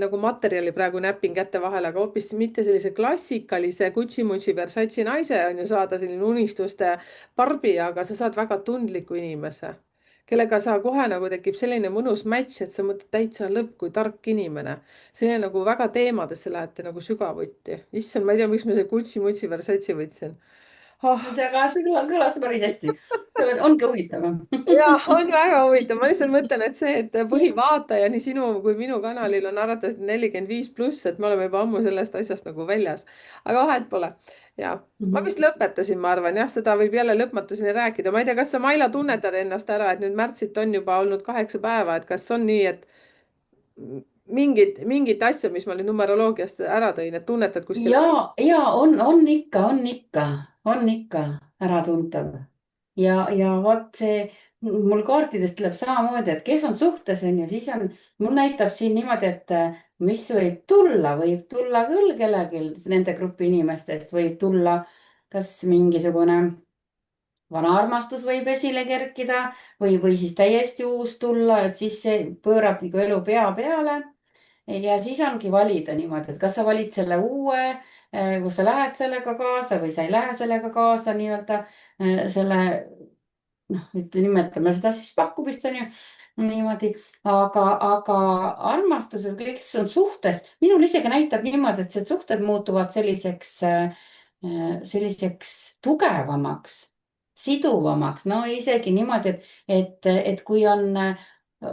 nagu materjali praegu näpin kätte vahele, aga hoopis mitte sellise klassikalise Gucci-Mucci Versace naise on ju saada selline unistuste Barbi, aga sa saad väga tundliku inimese, kellega sa kohe nagu tekib selline mõnus match, et sa mõtled täitsa lõpp, kui tark inimene. selline nagu väga teemadesse lähete nagu sügavuti. issand, ma ei tea, miks ma selle Gucci-Mucci Versace võtsin oh.. aga see kõlas päris hästi. Ongi huvitav. ja on väga huvitav, ma lihtsalt mõtlen, et see, et põhivaataja nii sinu kui minu kanalil on arvatavasti 45+, et me oleme juba ammu sellest asjast nagu väljas, aga vahet pole. ja ma vist lõpetasin, ma arvan jah, seda võib jälle lõpmatuseni rääkida, ma ei tea, kas sa, Maila, tunnetad ennast ära, et nüüd märtsit on juba olnud 8 päeva, et kas on nii, et mingit asja, mis ma nüüd numeroloogiast ära tõin, et tunnetad kuskil ära? Ja on ikka äratuntav. Ja vot see mul kaartidest tuleb samamoodi, et kes on suhtes, on ju, siis on, mul näitab siin niimoodi, et mis võib tulla küll kellelgi nende grupi inimestest, võib tulla kas mingisugune vana armastus võib esile kerkida või siis täiesti uus tulla, et siis see pöörab nagu elu pea peale. ja siis ongi valida niimoodi, et kas sa valid selle uue, kus sa lähed sellega kaasa või sa ei lähe sellega kaasa nii-öelda selle, noh, nimetame seda siis pakkumist, on ju, niimoodi. aga armastus või kõik, kes on suhtes, minul isegi näitab niimoodi, et need suhted muutuvad selliseks tugevamaks, siduvamaks, no isegi niimoodi, et kui on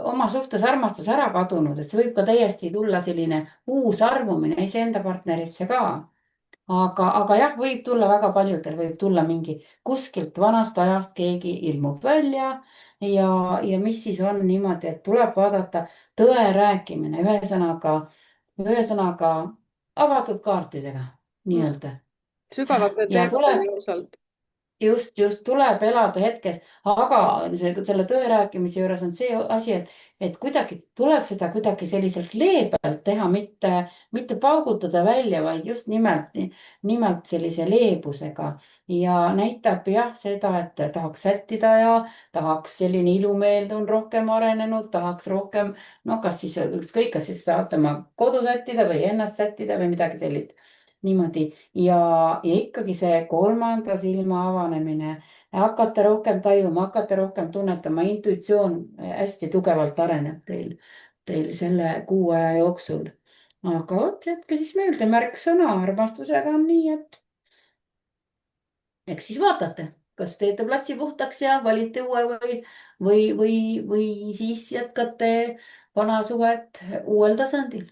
oma suhtes armastus ära kadunud, et see võib ka täiesti tulla selline uus armumine iseenda partnerisse ka. aga jah, võib tulla väga paljudel, võib tulla mingi kuskilt vanast ajast keegi ilmub välja ja mis siis on niimoodi, et tuleb vaadata tõe rääkimine, ühesõnaga avatud kaartidega Mm. nii-öelda. Sügavate ja teemadeni tuleb ausalt. just tuleb elada hetkes, aga selle tõe rääkimise juures on see asi, et kuidagi tuleb seda kuidagi selliselt leebelt teha, mitte paugutada välja, vaid just nimelt sellise leebusega ja näitab jah seda, et tahaks sättida ja tahaks selline ilumeel on rohkem arenenud, tahaks rohkem, no kas siis ükskõik, kas siis tahate oma kodu sättida või ennast sättida või midagi sellist niimoodi ja ikkagi see kolmanda silma avanemine, hakata rohkem tajuma, hakata rohkem tunnetama, intuitsioon hästi tugevalt areneb teil selle kuu aja jooksul. aga vot jätke siis meelde, märksõna armastusega on nii, et eks siis vaatate, kas teete platsi puhtaks ja valite uue või siis jätkate vana suhet uuel tasandil.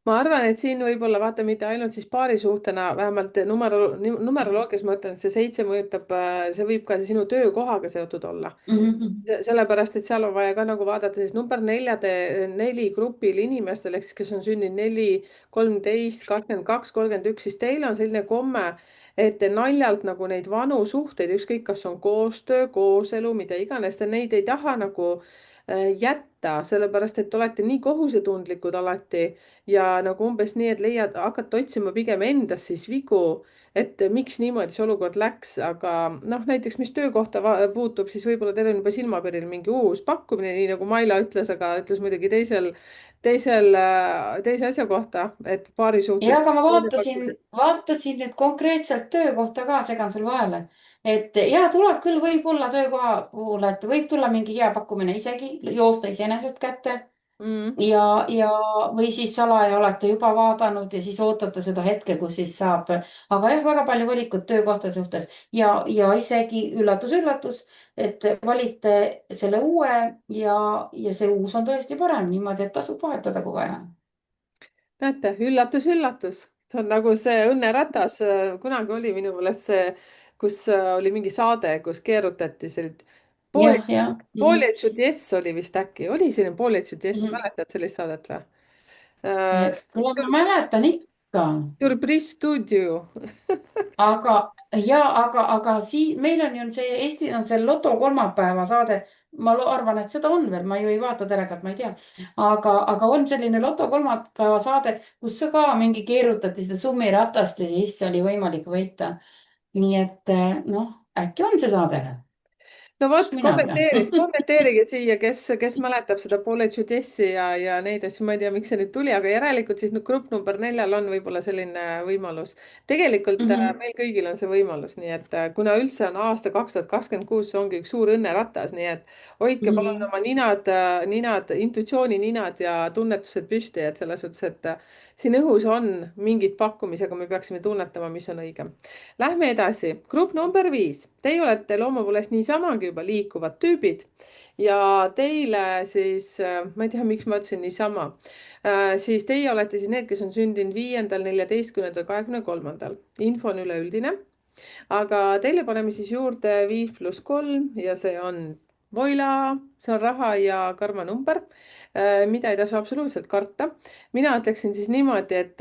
ma arvan, et siin võib-olla vaata mitte ainult siis paarisuhtena, vähemalt numeroloogias ma ütlen, et see seitse mõjutab, see võib ka sinu töökohaga seotud olla. Mhm. Sellepärast, et seal on vaja ka nagu vaadata siis number neli grupil inimestel, ehk siis kes on sündinud 4, 13, 22, 31, siis teil on selline komme, et te naljalt nagu neid vanu suhteid, ükskõik, kas on koostöö, kooselu, mida iganes, te neid ei taha nagu jätta, sellepärast et te olete nii kohusetundlikud alati ja nagu umbes nii, et hakkate otsima pigem endas siis vigu, et miks niimoodi see olukord läks, aga noh, näiteks mis töökohta puutub, siis võib-olla teil on juba silmapiiril mingi uus pakkumine, nii nagu Maila ütles, aga ütles muidugi teise asja kohta, et paari ja, suhtes. aga ma vaatasin nüüd konkreetselt töökohta ka, segan sul vahele. et ja tuleb küll, võib-olla töökoha puhul, et võib tulla mingi hea pakkumine isegi joosta iseenesest kätte Mm. ja või siis salaja olete juba vaadanud ja siis ootate seda hetke, kus siis saab. aga jah, väga palju valikut töökohtade suhtes ja isegi üllatus-üllatus, et valite selle uue ja see uus on tõesti parem niimoodi, et tasub vahetada kogu aeg. näete, üllatus, üllatus, see on nagu see õnneratas, kunagi oli minu meelest see, kus oli mingi saade, kus keerutati selline pooli, jah, jah. pooli jess oli vist äkki, oli selline pooli jess, Mhm. mäletad sellist saadet või? kuule, ma mäletan ikka, Surprise stuudio. aga siin meil on ju see Eestis on see Loto kolmapäeva saade. ma arvan, et seda on veel, ma ju ei vaata telekat, ma ei tea. aga on selline Loto kolmapäeva saade, kus ka mingi keerutati seda summiratast ja siis oli võimalik võita. nii et noh, äkki on see saade, no kust vot, mina tean. kommenteerige siia, kes mäletab seda Pole Judessi ja neid asju, ma ei tea, miks see nüüd tuli, aga järelikult siis nüüd grupp number 4-l on võib-olla selline võimalus. tegelikult Mhm, meil kõigil on see võimalus, nii et kuna üldse on aasta 2026, see ongi üks suur õnneratas, nii et hoidke palun mhm. oma intuitsioonininad ja tunnetused püsti, et selles suhtes, et siin õhus on mingid pakkumised, aga me peaksime tunnetama, mis on õige. Lähme edasi. Grupp number 5. Teie olete loomu poolest niisamagi juba liikuvad tüübid ja teile siis, ma ei tea, miks ma ütlesin niisama, siis teie olete siis need, kes on sündinud 5., 14., 23. Info on üleüldine, aga teile paneme siis juurde 5 + 3 ja see on voila, see on raha ja karma number, mida ei tasu absoluutselt karta. mina ütleksin siis niimoodi, et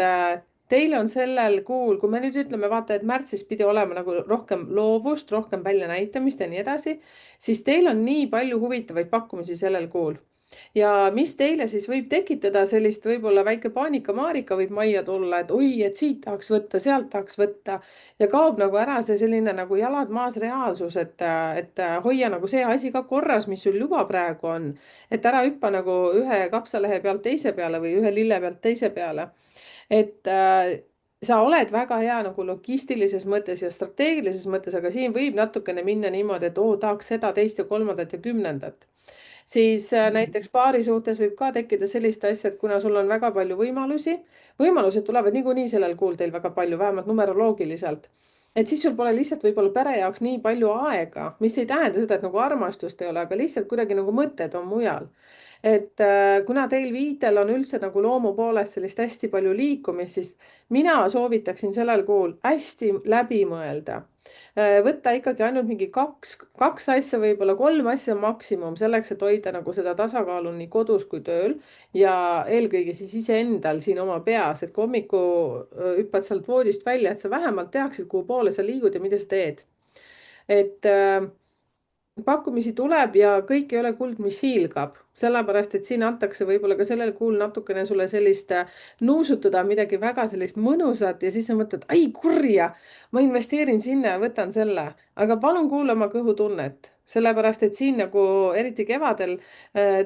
teil on sellel kuul, kui me nüüd ütleme, vaata, et märtsis pidi olema nagu rohkem loovust, rohkem väljanäitamist ja nii edasi, siis teil on nii palju huvitavaid pakkumisi sellel kuul. Ja mis teile siis võib tekitada sellist võib-olla väike paanika-maarika võib majja tulla, et oi, et siit tahaks võtta, sealt tahaks võtta ja kaob nagu ära see selline nagu jalad maas reaalsus, et hoia nagu see asi ka korras, mis sul juba praegu on. Et ära hüppa nagu ühe kapsalehe pealt teise peale või ühe lille pealt teise peale. Et sa oled väga hea nagu logistilises mõttes ja strateegilises mõttes, aga siin võib natukene minna niimoodi, et oo, tahaks seda, teist ja kolmandat ja kümnendat. Siis näiteks paari suhtes võib ka tekkida sellist asja, et kuna sul on väga palju võimalusi, võimalused tulevad niikuinii sellel kuul teil väga palju, vähemalt numeroloogiliselt. Et siis sul pole lihtsalt võib-olla pere jaoks nii palju aega, mis ei tähenda seda, et nagu armastust ei ole, aga lihtsalt kuidagi nagu mõtted on mujal. Et kuna teil viitel on üldse nagu loomu poolest sellist hästi palju liikumist, siis mina soovitaksin sellel kuul hästi läbi mõelda. Võtta ikkagi ainult mingi kaks asja, võib-olla kolm asja maksimum selleks, et hoida nagu seda tasakaalu nii kodus kui tööl ja eelkõige siis iseendal siin oma peas, et kui hommikul hüppad sealt voodist välja, et sa vähemalt teaksid, kuhu poole sa liigud ja mida sa teed. Et pakkumisi tuleb ja kõik ei ole kuld, mis hiilgab, sellepärast et siin antakse võib-olla ka sellel kuul natukene sulle sellist nuusutada midagi väga sellist mõnusat ja siis sa mõtled, ai kurja, ma investeerin sinna ja võtan selle, aga palun kuula oma kõhutunnet, sellepärast et siin nagu eriti kevadel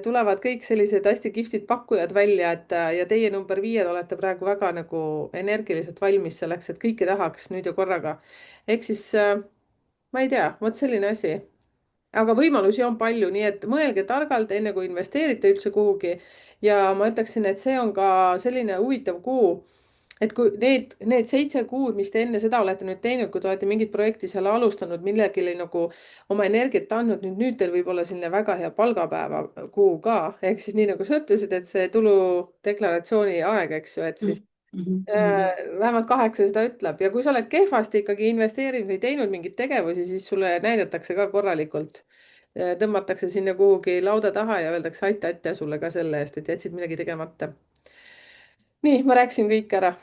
tulevad kõik sellised hästi kihvtid pakkujad välja, et ja teie number 5 olete praegu väga nagu energiliselt valmis selleks, et kõike tahaks nüüd ja korraga. ehk siis ma ei tea, vot selline asi, aga võimalusi on palju, nii et mõelge targalt, enne kui investeerite üldse kuhugi. ja ma ütleksin, et see on ka selline huvitav kuu, et kui need 7 kuud, mis te enne seda olete nüüd teinud, kui te olete mingit projekti seal alustanud, millegile nagu oma energiat andnud, nüüd teil võib olla selline väga hea palgapäeva kuu ka, ehk siis nii nagu sa ütlesid, et see tuludeklaratsiooni aeg, eks ju, et siis vähemalt 8 seda ütleb ja kui sa oled kehvasti ikkagi investeerinud või teinud mingeid tegevusi, siis sulle näidatakse ka korralikult. Tõmmatakse sinna kuhugi lauda taha ja öeldakse aitäh sulle ka selle eest, et jätsid midagi tegemata. nii, ma rääkisin kõik ära.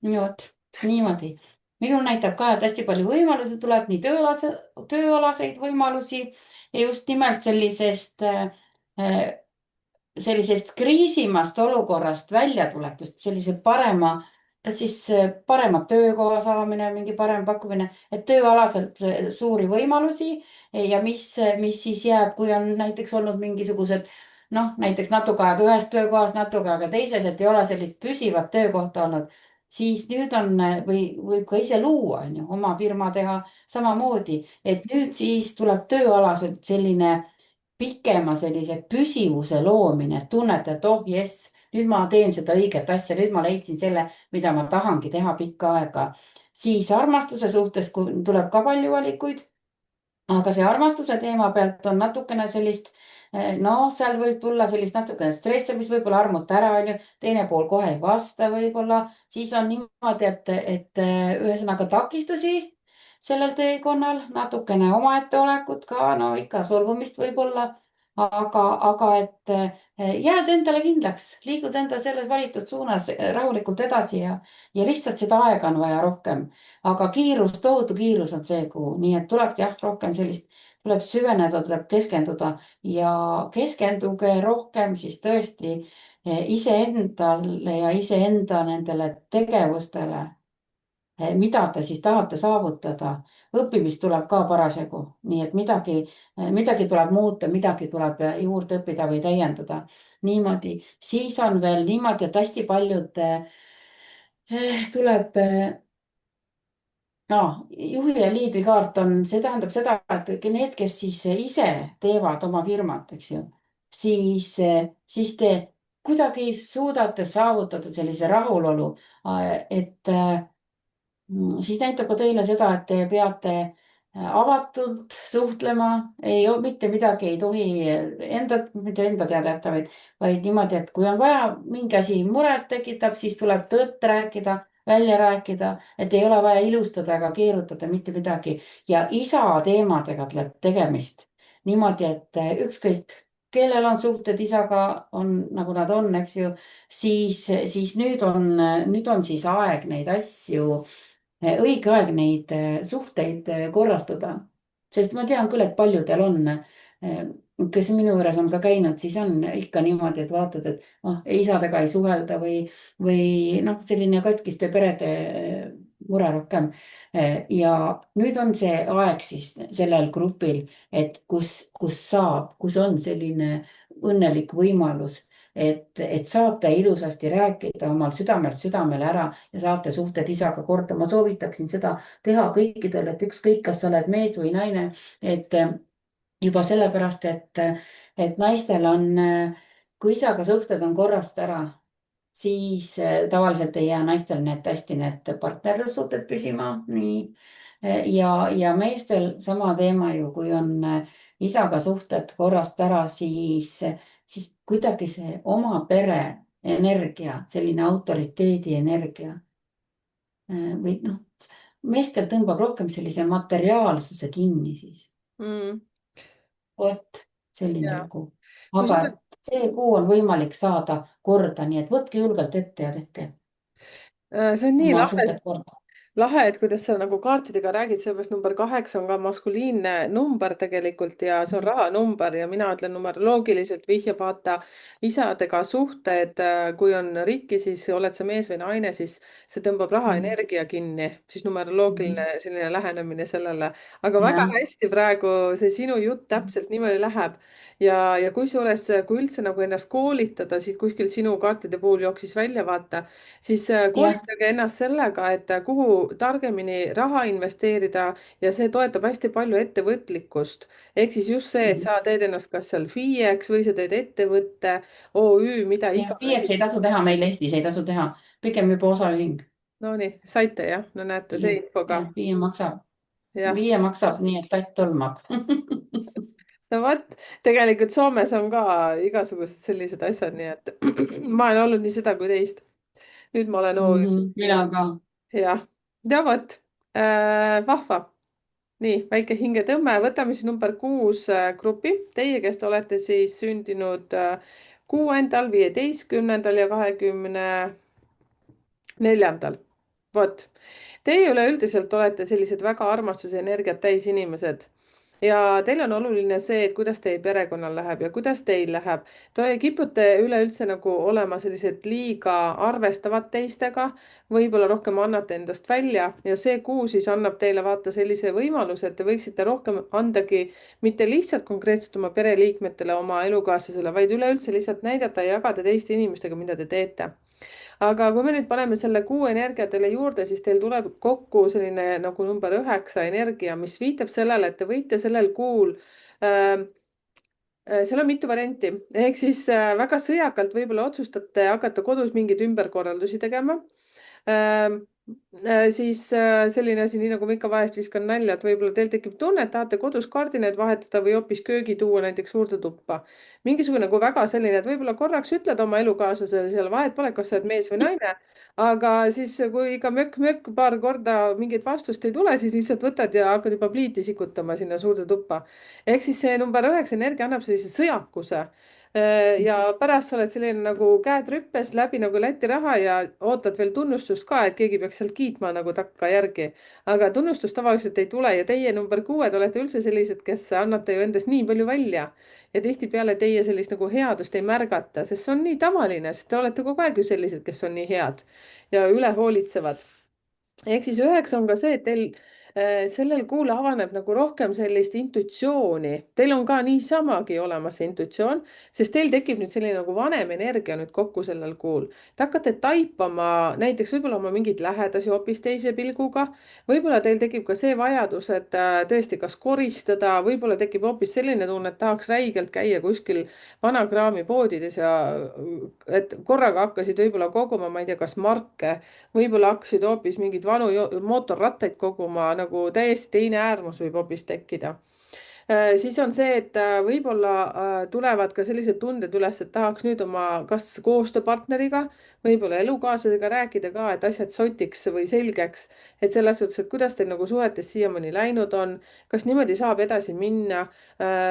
nii vot, niimoodi. minul näitab ka, et hästi palju võimalusi tuleb, nii tööalaseid võimalusi ja just nimelt sellisest kriisimast olukorrast väljatulekust, sellise parema, kas siis parema töökoha saamine, mingi parem pakkumine, et tööalaselt suuri võimalusi ja mis siis jääb, kui on näiteks olnud mingisugused noh, näiteks natuke aega ühes töökohas, natuke aega teises, et ei ole sellist püsivat töökohta olnud, siis nüüd on võib ka ise luua, on ju, oma firma teha samamoodi, et nüüd siis tuleb tööalaselt selline pikema sellise püsivuse loomine, et tunnete, et oh jess, nüüd ma teen seda õiget asja, nüüd ma leidsin selle, mida ma tahangi teha pikka aega. siis armastuse suhtes tuleb ka palju valikuid. aga see armastuse teema pealt on natukene sellist, noh, seal võib tulla sellist natukene stressimist, võib-olla armuta ära, on ju, teine pool kohe ei vasta võib-olla, siis on niimoodi, et ühesõnaga takistusi sellel teekonnal, natukene omaette olekut ka, no ikka solvumist võib-olla, aga et jääd endale kindlaks, liigud enda selles valitud suunas rahulikult edasi ja lihtsalt seda aega on vaja rohkem. aga kiirus, tohutu kiirus on see kuu, nii et tulebki jah, rohkem sellist, tuleb süveneda, tuleb keskenduda ja keskenduge rohkem siis tõesti iseendale ja iseenda nendele tegevustele, mida te siis tahate saavutada. õppimist tuleb ka parasjagu, nii et midagi tuleb muuta, midagi tuleb juurde õppida või täiendada. niimoodi, siis on veel niimoodi, et hästi paljud tuleb no, juhi ja liidri kaart on, see tähendab seda, et need, kes siis ise teevad oma firmat, eks ju, siis te kuidagi suudate saavutada sellise rahulolu, et siis näitab ka teile seda, et te peate avatult suhtlema, mitte midagi ei tohi mitte enda teada jätta, vaid niimoodi, et kui on vaja, mingi asi muret tekitab, siis tuleb tõtt rääkida, välja rääkida, et ei ole vaja ilustada ega keerutada mitte midagi ja isa teemadega tuleb tegemist niimoodi, et ükskõik, kellel on suhted isaga, on nagu nad on, eks ju, siis nüüd on siis aeg neid asju, õige aeg neid suhteid korrastada. sest ma tean küll, et paljudel on, kes minu juures on ka käinud, siis on ikka niimoodi, et vaatad, et isadega ei suhelda või noh, selline katkiste perede mure rohkem. ja nüüd on see aeg siis sellel grupil, et kus on selline õnnelik võimalus, et saate ilusasti rääkida omal südamelt südamele ära ja saate suhted isaga korda. ma soovitaksin seda teha kõikidel, et ükskõik, kas sa oled mees või naine, et juba sellepärast, et naistel on, kui isaga suhted on korrast ära, siis tavaliselt ei jää naistel need partnerlussuhted püsima, nii. ja meestel sama teema ju, kui on isaga suhted korrast ära, siis kuidagi see oma pere energia, selline autoriteedi energia või noh, meestel tõmbab rohkem sellise materiaalsuse kinni siis. mm,. vot selline ja lugu. aga kusjuures see kuu on võimalik saada korda, nii et võtke julgelt ette ja tehke see on nii oma lahe, suhted korda. lahe, et kuidas sa nagu kaartidega räägid, sellepärast number 8 on ka maskuliinne number tegelikult ja see on rahanumber ja mina ütlen numeroloogiliselt vihjab vaata isadega suhted. kui on rikki, siis oled sa mees või naine, siis see tõmbab Mhm. rahaenergia kinni, siis Mhm. numeroloogiline selline lähenemine sellele. aga väga jah, hästi praegu see sinu jutt täpselt niimoodi läheb ja kusjuures, kui üldse nagu ennast koolitada, siit kuskil sinu kaartide puhul jooksis välja, vaata siis jah. koolitage ennast sellega, et kuhu targemini raha investeerida ja see toetab hästi palju ettevõtlikkust. ehk siis just see, et Mhm. sa teed ennast kas seal FIE-ks või sa teed ettevõtte, OÜ, mida ja iganes. FIE-ks ei tasu teha, meil Eestis ei tasu teha, pigem juba osaühing. Nonii, saite jah, no näete, see info ka. jah, FIE maksab, jah, FIE maksab nii, et tatt tolmab. no vot, tegelikult Soomes on ka igasugused sellised asjad, nii et ma olen olnud nii seda kui teist. nüüd ma olen OÜ. mina ka. jah, ja vot vahva. nii, väike hingetõmme, võtame siis number 6 grupi. Teie, kes te olete siis sündinud 6., 15. ja 24. vot, teie üleüldiselt olete sellised väga armastuse energiat täis inimesed ja teil on oluline see, et kuidas teie perekonnal läheb ja kuidas teil läheb. Te kipute üleüldse nagu olema sellised liiga arvestavad teistega, võib-olla rohkem annate endast välja ja see kuu siis annab teile vaata sellise võimaluse, et te võiksite rohkem andagi mitte lihtsalt konkreetselt oma pereliikmetele, oma elukaaslasele, vaid üleüldse lihtsalt näidata ja jagada teiste inimestega, mida te teete. aga kui me nüüd paneme selle kuu energia teile juurde, siis teil tuleb kokku selline nagu number 9 energia, mis viitab sellele, et te võite sellel kuul äh, seal on mitu varianti, ehk siis väga sõjakalt võib-olla otsustate hakata kodus mingeid ümberkorraldusi tegema. Ähm, siis selline asi, nii nagu ma ikka vahest viskan nalja, et võib-olla teil tekib tunne, et tahate kodus kardinaid vahetada või hoopis köögi tuua näiteks suurde tuppa. mingisugune nagu väga selline, et võib-olla korraks ütled oma elukaaslasele seal, vahet pole, kas sa oled mees või naine, aga siis, kui ikka mökk-mökk paar korda mingit vastust ei tule, siis lihtsalt võtad ja hakkad juba pliiti sikutama sinna suurde tuppa. ehk siis see number 9 energia annab sellise sõjakuse. ja pärast sa oled selline nagu käed rüppes läbi nagu Läti raha ja ootad veel tunnustust ka, et keegi peaks sealt kiitma nagu takkajärgi. aga tunnustust tavaliselt ei tule ja teie number 6 olete üldse sellised, kes annate ju endast nii palju välja. ja tihtipeale teie sellist nagu headust ei märgata, sest see on nii tavaline, sest te olete kogu aeg ju sellised, kes on nii head ja üle hoolitsevad. ehk siis 9 on ka see, et teil sellel kuul avaneb nagu rohkem sellist intuitsiooni. Teil on ka niisamagi olemas see intuitsioon, sest teil tekib nüüd selline nagu vanem energia nüüd kokku sellel kuul. Te hakkate taipama näiteks võib-olla oma mingeid lähedasi hoopis teise pilguga. võib-olla teil tekib ka see vajadus, et tõesti, kas koristada, võib-olla tekib hoopis selline tunne, et tahaks räigelt käia kuskil vanakraamipoodides ja et korraga hakkasid võib-olla koguma, ma ei tea, kas marke, võib-olla hakkasid hoopis mingeid vanu mootorrattaid koguma, nagu täiesti teine äärmus võib hoopis tekkida. siis on see, et võib-olla tulevad ka sellised tunded üles, et tahaks nüüd oma kas koostööpartneriga, võib-olla elukaaslasega rääkida ka, et asjad sotiks või selgeks, et selles suhtes, et kuidas teil nagu suhetes siiamaani läinud on, kas niimoodi saab edasi minna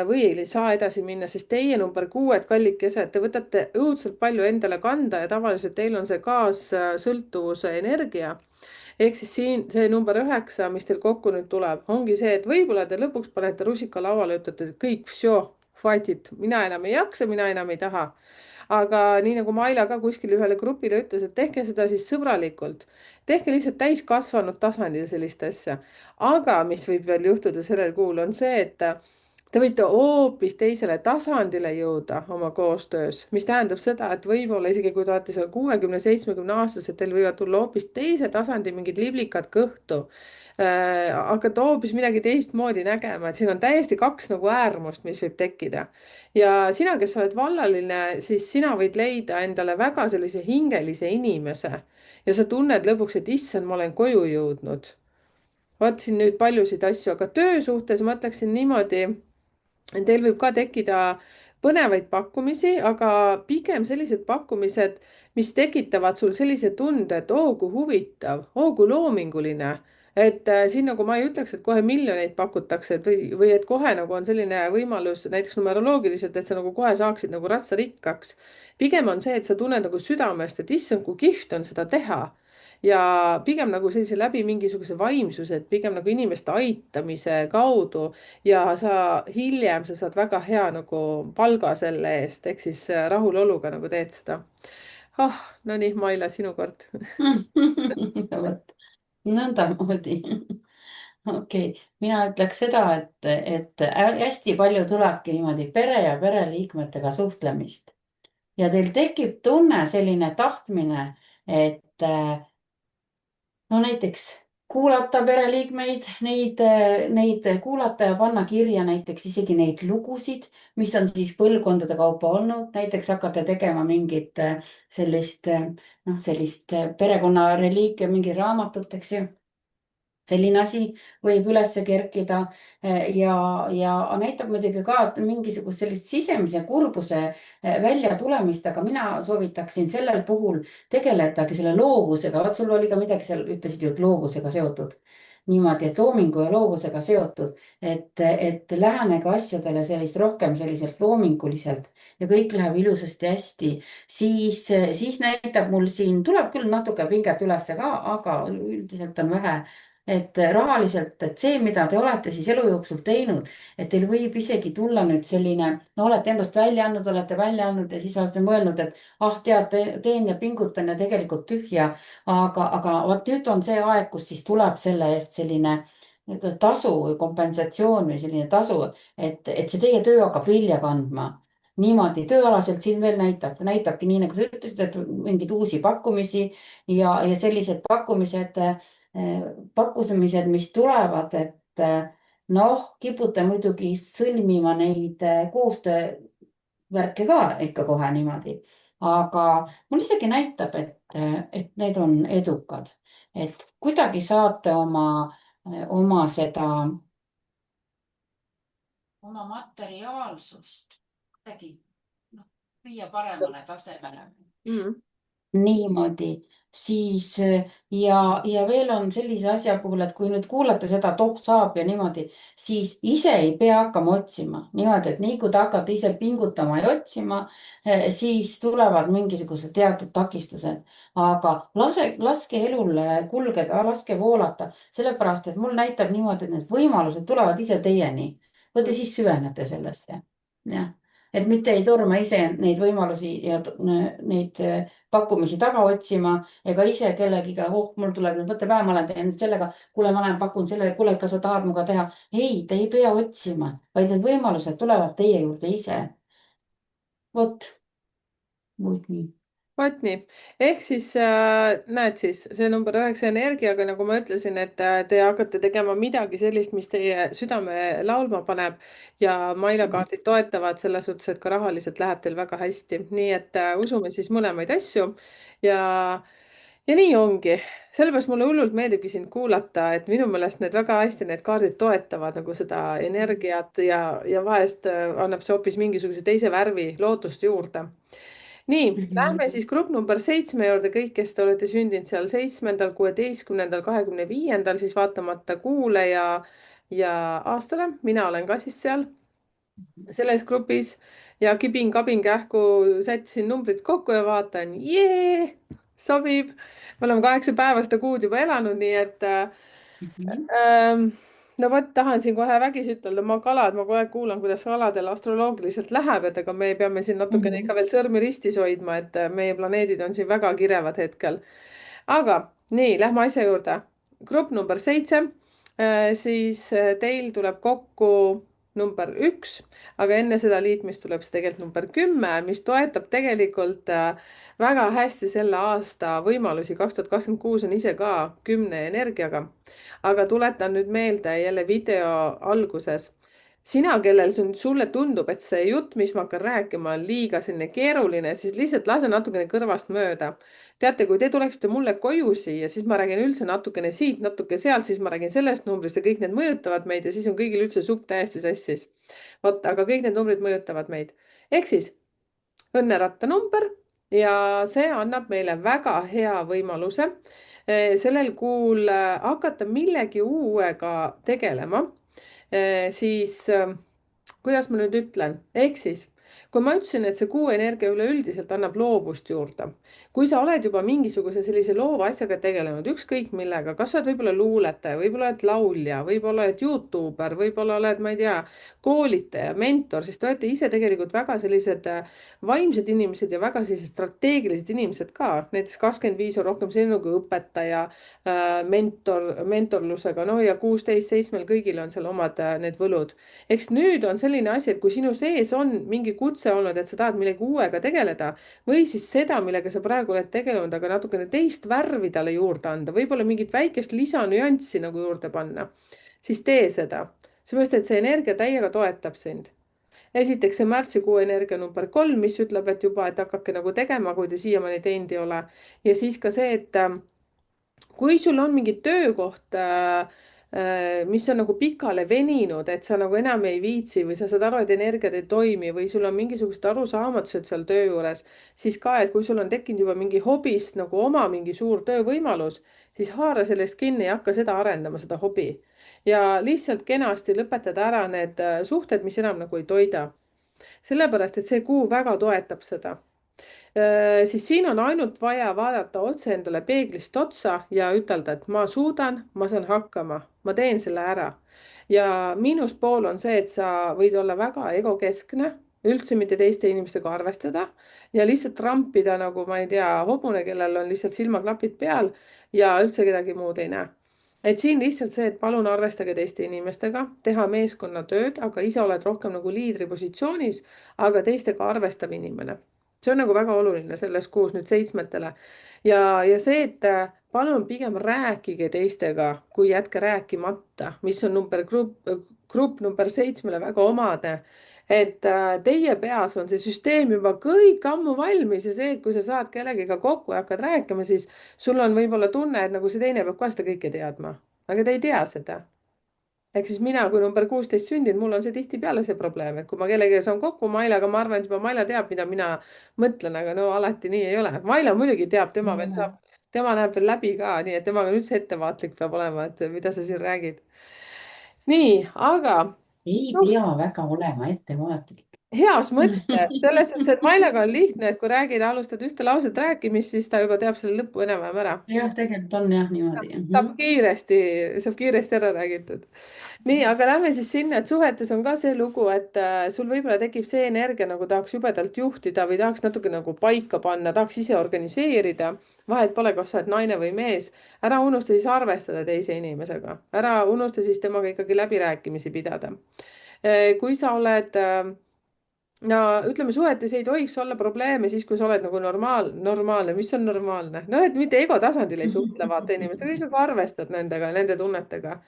või ei saa edasi minna, sest teie number 6, kallikesed, te võtate õudselt palju endale kanda ja tavaliselt teil on see kaassõltuvuse energia. Ehk siis siin see number 9, mis teil kokku nüüd tuleb, ongi see, et võib-olla te lõpuks panete rusika lauale, ütlete, et kõik, fight it, mina enam ei jaksa, mina enam ei taha. aga nii nagu Maila ka kuskil ühele grupile ütles, et tehke seda siis sõbralikult. tehke lihtsalt täiskasvanud tasandil sellist asja. aga mis võib veel juhtuda sellel kuul, on see, et te võite hoopis teisele tasandile jõuda oma koostöös, mis tähendab seda, et võib-olla isegi kui te olete seal 60-70-aastased, teil võivad tulla hoopis teise tasandi mingid liblikad kõhtu. Hakata hoopis midagi teistmoodi nägema, et siin on täiesti kaks nagu äärmust, mis võib tekkida. ja sina, kes sa oled vallaline, siis sina võid leida endale väga sellise hingelise inimese ja sa tunned lõpuks, et issand, ma olen koju jõudnud. vot siin nüüd paljusid asju, aga töö suhtes ma ütleksin niimoodi. Teil võib ka tekkida põnevaid pakkumisi, aga pigem sellised pakkumised, mis tekitavad sul sellise tunde, et oo kui huvitav, oo kui loominguline. et siin nagu ma ei ütleks, et kohe miljoneid pakutakse, et või et kohe nagu on selline võimalus näiteks numeroloogiliselt, et sa nagu kohe saaksid nagu ratsarikkaks. pigem on see, et sa tunned nagu südamest, et issand, kui kihvt on seda teha ja pigem nagu sellise läbi mingisuguse vaimsuse, et pigem nagu inimeste aitamise kaudu ja hiljem sa saad väga hea nagu palga selle eest, ehk siis rahuloluga nagu teed seda. ah, no nii, Maila, sinu kord. vot nõndamoodi. okei, mina ütleks seda, et hästi palju tulebki niimoodi pere ja pereliikmetega suhtlemist ja teil tekib tunne, selline tahtmine, et no näiteks kuulata pereliikmeid, neid kuulata ja panna kirja näiteks isegi neid lugusid, mis on siis põlvkondade kaupa olnud, näiteks hakata tegema mingit sellist perekonnareliikvia, mingi raamatut, eks ju. selline asi võib üles kerkida ja näitab muidugi ka et mingisugust sellist sisemise kurbuse väljatulemist, aga mina soovitaksin sellel puhul tegeledagi selle loovusega. vot sul oli ka midagi seal, ütlesid ju, et loovusega seotud. niimoodi, et loomingu ja loovusega seotud, et lähenege asjadele sellist rohkem selliselt loominguliselt ja kõik läheb ilusasti hästi, siis näitab mul siin, tuleb küll natuke pinget ülesse ka, aga üldiselt on vähe et rahaliselt, et see, mida te olete siis elu jooksul teinud, et teil võib isegi tulla nüüd selline, no olete endast olete välja andnud ja siis olete mõelnud, et ah, tead, teen ja pingutan ja tegelikult tühja. aga vot nüüd on see aeg, kus siis tuleb selle eest selline tasu või kompensatsioon või selline tasu, et see teie töö hakkab vilja kandma. niimoodi tööalaselt siin veel näitabki nii, nagu sa ütlesid, et mingeid uusi pakkumisi ja sellised pakkumised, mis tulevad, et noh, kipute muidugi sõlmima neid koostöövärke ka ikka kohe niimoodi. aga mul isegi näitab, et need on edukad, et kuidagi saate oma seda, oma materiaalsust kuidagi noh, viia paremale tasemele. mm. niimoodi, siis ja veel on sellise asja puhul, et kui nüüd kuulate seda, et oh saab ja niimoodi, siis ise ei pea hakkama otsima niimoodi, et nii kui te hakkate ise pingutama ja otsima, siis tulevad mingisugused teatud takistused. aga laske elul kulgeda, laske voolata, sellepärast et mul näitab niimoodi, et need võimalused tulevad ise teieni. vot ja siis süvenete sellesse. jah, et mitte ei torma ise neid võimalusi ja neid pakkumisi taga otsima ega ise kellegiga, oh, mul tuleb nüüd mõttepäev, ma olen teinud sellega, kuule, ma lähen pakun selle, kuule, kas sa tahad minuga teha. ei, te ei pea otsima, vaid need võimalused tulevad teie juurde ise. vot, vot nii. vot nii, ehk siis näed siis see number 9 energiaga, nagu ma ütlesin, et te hakkate tegema midagi sellist, mis teie südame laulma paneb ja Maila kaardid toetavad selles suhtes, et ka rahaliselt läheb teil väga hästi, nii et usume siis mõlemaid asju ja ja nii ongi, sellepärast mulle hullult meeldibki sind kuulata, et minu meelest need väga hästi, need kaardid toetavad nagu seda energiat ja vahest annab see hoopis mingisuguse teise värvi lootust juurde. nii, lähme siis grupp number 7 juurde, kõik, kes te olete sündinud seal 7., 16., 25., siis vaatamata kuule ja aastale, mina olen ka siis seal selles grupis ja kibin-kabin kähku sättisin numbrid kokku ja vaatan, jee, sobib. me oleme 8 päeva seda kuud juba elanud, nii et no vot, tahan siin kohe vägisi ütelda, ma kalad, ma kogu aeg kuulan, kuidas kaladel astroloogiliselt läheb, et ega me peame siin natukene ikka veel sõrmi ristis hoidma, et meie planeedid on siin väga kirevad hetkel. aga nii, lähme asja juurde. grupp number 7, siis teil tuleb kokku number 1, aga enne seda liitmist tuleb see tegelikult number 10, mis toetab tegelikult väga hästi selle aasta võimalusi. 2026 on ise ka 10 energiaga. aga tuletan nüüd meelde jälle video alguses. sina, kellel sulle tundub, et see jutt, mis ma hakkan rääkima, on liiga selline keeruline, siis lihtsalt lase natukene kõrvast mööda. teate, kui te tuleksite mulle koju siia, siis ma räägin üldse natukene siit, natuke sealt, siis ma räägin sellest numbrist ja kõik need mõjutavad meid ja siis on kõigil üldse supp täiesti sassis. vot, aga kõik need numbrid mõjutavad meid. ehk siis õnneratta number ja see annab meile väga hea võimaluse sellel kuul hakata millegi uuega tegelema. siis kuidas ma nüüd ütlen, ehk siis kui ma ütlesin, et see kuu energia üleüldiselt annab loovust juurde, kui sa oled juba mingisuguse sellise loova asjaga tegelenud, ükskõik millega, kas sa oled võib-olla luuletaja, võib-olla oled laulja, võib-olla oled Youtuber, võib-olla oled, ma ei tea, koolitaja, mentor, siis te olete ise tegelikult väga sellised vaimsed inimesed ja väga sellised strateegilised inimesed ka. näiteks 25 on rohkem selline nagu õpetaja, mentorlusega, no ja 16, 7 kõigil on seal omad need võlud. eks nüüd on selline asi, et kui sinu sees on mingi kutse olnud, et sa tahad millegi uuega tegeleda või siis seda, millega sa praegu oled tegelenud, aga natukene teist värvi talle juurde anda, võib-olla mingit väikest lisanüanssi nagu juurde panna, siis tee seda. seepärast, et see energia täiega toetab sind. esiteks see märtsikuu energia number 3, mis ütleb, et juba, et hakake nagu tegema, kui te siiamaani teinud ei ole. ja siis ka see, et kui sul on mingi töökoht, mis on nagu pikale veninud, et sa nagu enam ei viitsi või sa saad aru, et energiad ei toimi või sul on mingisugused arusaamatused seal töö juures, siis ka, et kui sul on tekkinud juba mingi hobist nagu oma mingi suur töövõimalus, siis haara sellest kinni ja hakka seda arendama, seda hobi. ja lihtsalt kenasti lõpetada ära need suhted, mis enam nagu ei toida. sellepärast, et see kuu väga toetab seda. Siis siin on ainult vaja vaadata otse endale peeglist otsa ja ütelda, et ma suudan, ma saan hakkama, ma teen selle ära. ja miinuspool on see, et sa võid olla väga egokeskne, üldse mitte teiste inimestega arvestada ja lihtsalt trampida nagu ma ei tea, hobune, kellel on lihtsalt silmaklapid peal ja üldse kedagi muud ei näe. et siin lihtsalt see, et palun arvestage teiste inimestega, teha meeskonnatööd, aga ise oled rohkem nagu liidri positsioonis, aga teistega arvestav inimene. see on nagu väga oluline selles kuus nüüd 7. ja see, et palun pigem rääkige teistega, kui jätke rääkimata, mis on grupp number 7 väga omane. et teie peas on see süsteem juba kõik ammu valmis ja see, et kui sa saad kellegiga kokku ja hakkad rääkima, siis sul on võib-olla tunne, et nagu see teine peab ka seda kõike teadma, aga ta ei tea seda. ehk siis mina kui number 16 sündinud, mul on see tihtipeale see probleem, et kui ma kellegagi saan kokku Mailaga, ma arvan, et juba Maila teab, mida mina mõtlen, aga no alati nii ei ole. Maila muidugi teab, tema ei veel ole. saab, tema näeb veel läbi ka, nii et temaga on üldse ettevaatlik peab olema, et mida sa siin räägid. nii, aga Ei noh, pea väga olema ettevaatlik. heas mõttes, selles suhtes, et Mailaga on lihtne, et kui räägid, alustad ühte lauset rääkimist, siis ta juba teab selle lõppu enam-vähem ära. jah, tegelikult on jah niimoodi. Saab kiiresti ära räägitud. nii, aga lähme siis sinna, et suhetes on ka see lugu, et sul võib-olla tekib see energia, nagu tahaks jubedalt juhtida või tahaks natuke nagu paika panna, tahaks ise organiseerida. vahet pole, kas sa oled naine või mees. ära unusta siis arvestada teise inimesega, ära unusta siis temaga ikkagi läbirääkimisi pidada. kui sa oled no ütleme, suhetes ei tohiks olla probleeme siis, kui sa oled nagu normaalne, mis on normaalne, noh, et mitte ego tasandil ei suhtle vaata inimestega, ikkagi arvestad nendega, nende tunnetega.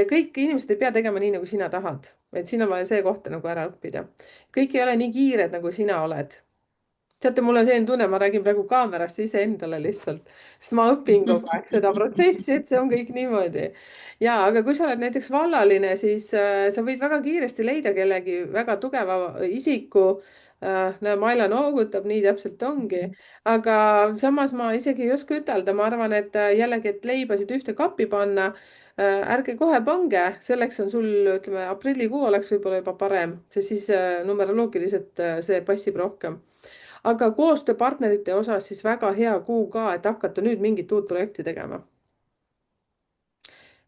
kõik inimesed ei pea tegema nii, nagu sina tahad, et siin on vaja see koht nagu ära õppida. kõik ei ole nii kiired, nagu sina oled. teate, mul on selline tunne, ma räägin praegu kaamerasse iseendale lihtsalt, sest ma õpin kogu aeg seda protsessi, et see on kõik niimoodi. ja, aga kui sa oled näiteks vallaline, siis sa võid väga kiiresti leida kellegi väga tugeva isiku. näe, Maila noogutab, nii täpselt ongi. aga samas ma isegi ei oska ütelda, ma arvan, et jällegi, et leibasid ühte kappi panna. ärge kohe pange, selleks on sul, ütleme, aprillikuu oleks võib-olla juba parem, sest siis numeroloogiliselt see passib rohkem. aga koostööpartnerite osas siis väga hea kuu ka, et hakata nüüd mingit uut projekti tegema.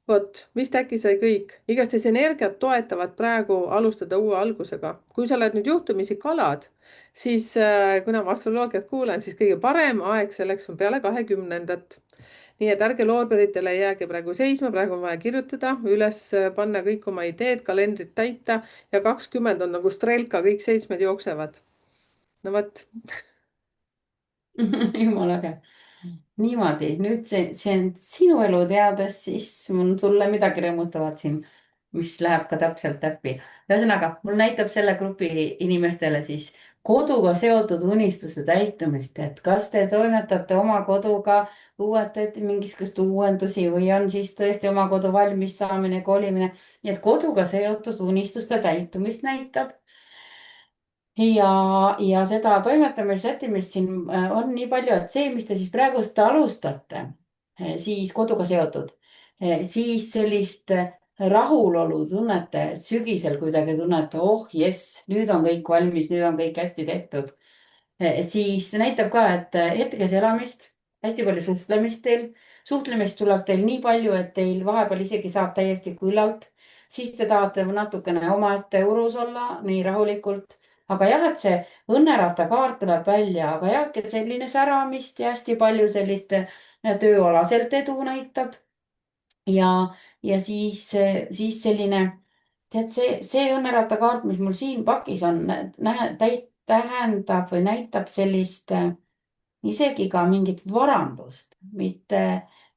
vot, vist äkki sai kõik. igastahes energiat toetavad praegu alustada uue algusega. kui sa oled nüüd juhtumisi kalad, siis kuna ma astroloogiat kuulen, siis kõige parem aeg selleks on peale 20. nii et ärge loorberitele jääge praegu seisma, praegu on vaja kirjutada üles, panna kõik oma ideed, kalendrit täita ja 20 on nagu strelka, kõik 7 jooksevad. no vot. jumala äge. Niimoodi, nüüd see on sinu elu teades, siis mul sulle midagi rõõmustavat siin, mis läheb ka täpselt täppi. ühesõnaga, mul näitab selle grupi inimestele siis koduga seotud unistuste täitumist, et kas te toimetate oma koduga, uuete mingisugust uuendusi või on siis tõesti oma kodu valmis saamine, kolimine. nii et koduga seotud unistuste täitumist näitab ja seda toimetamise sättimist siin on nii palju, et see, mis te siis praegust alustate, siis koduga seotud, siis sellist rahulolu tunnete sügisel kuidagi tunnete, oh jess, nüüd on kõik valmis, nüüd on kõik hästi tehtud. siis näitab ka, et hetkes elamist, hästi palju suhtlemist teil, suhtlemist tuleb teil nii palju, et teil vahepeal isegi saab täiesti küllalt. siis te tahate natukene omaette urus olla, nii rahulikult. aga jah, et see õnneratta kaart tuleb välja, aga jah, et selline säramist ja hästi palju sellist tööalaselt edu näitab. ja siis selline, tead, see õnneratta kaart, mis mul siin pakis on, tähendab või näitab sellist isegi ka mingit varandust,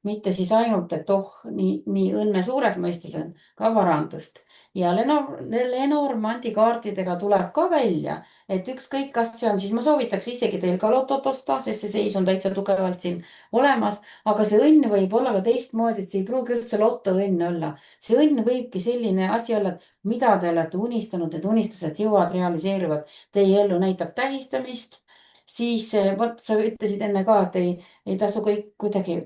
mitte siis ainult, et oh, nii õnne suures mõistes on ka varandust. ja Lenormandi kaartidega tuleb ka välja, et ükskõik, kas see on, siis ma soovitaks isegi teil ka lotot osta, sest see seis on täitsa tugevalt siin olemas. aga see õnn võib olla ka teistmoodi, et see ei pruugi üldse lotoõnn olla. see õnn võibki selline asi olla, et mida te olete unistanud, need unistused jõuavad, realiseeruvad. Teie ellu näitab tähistamist. siis vot sa ütlesid enne ka, et ei tasu kõik kuidagi,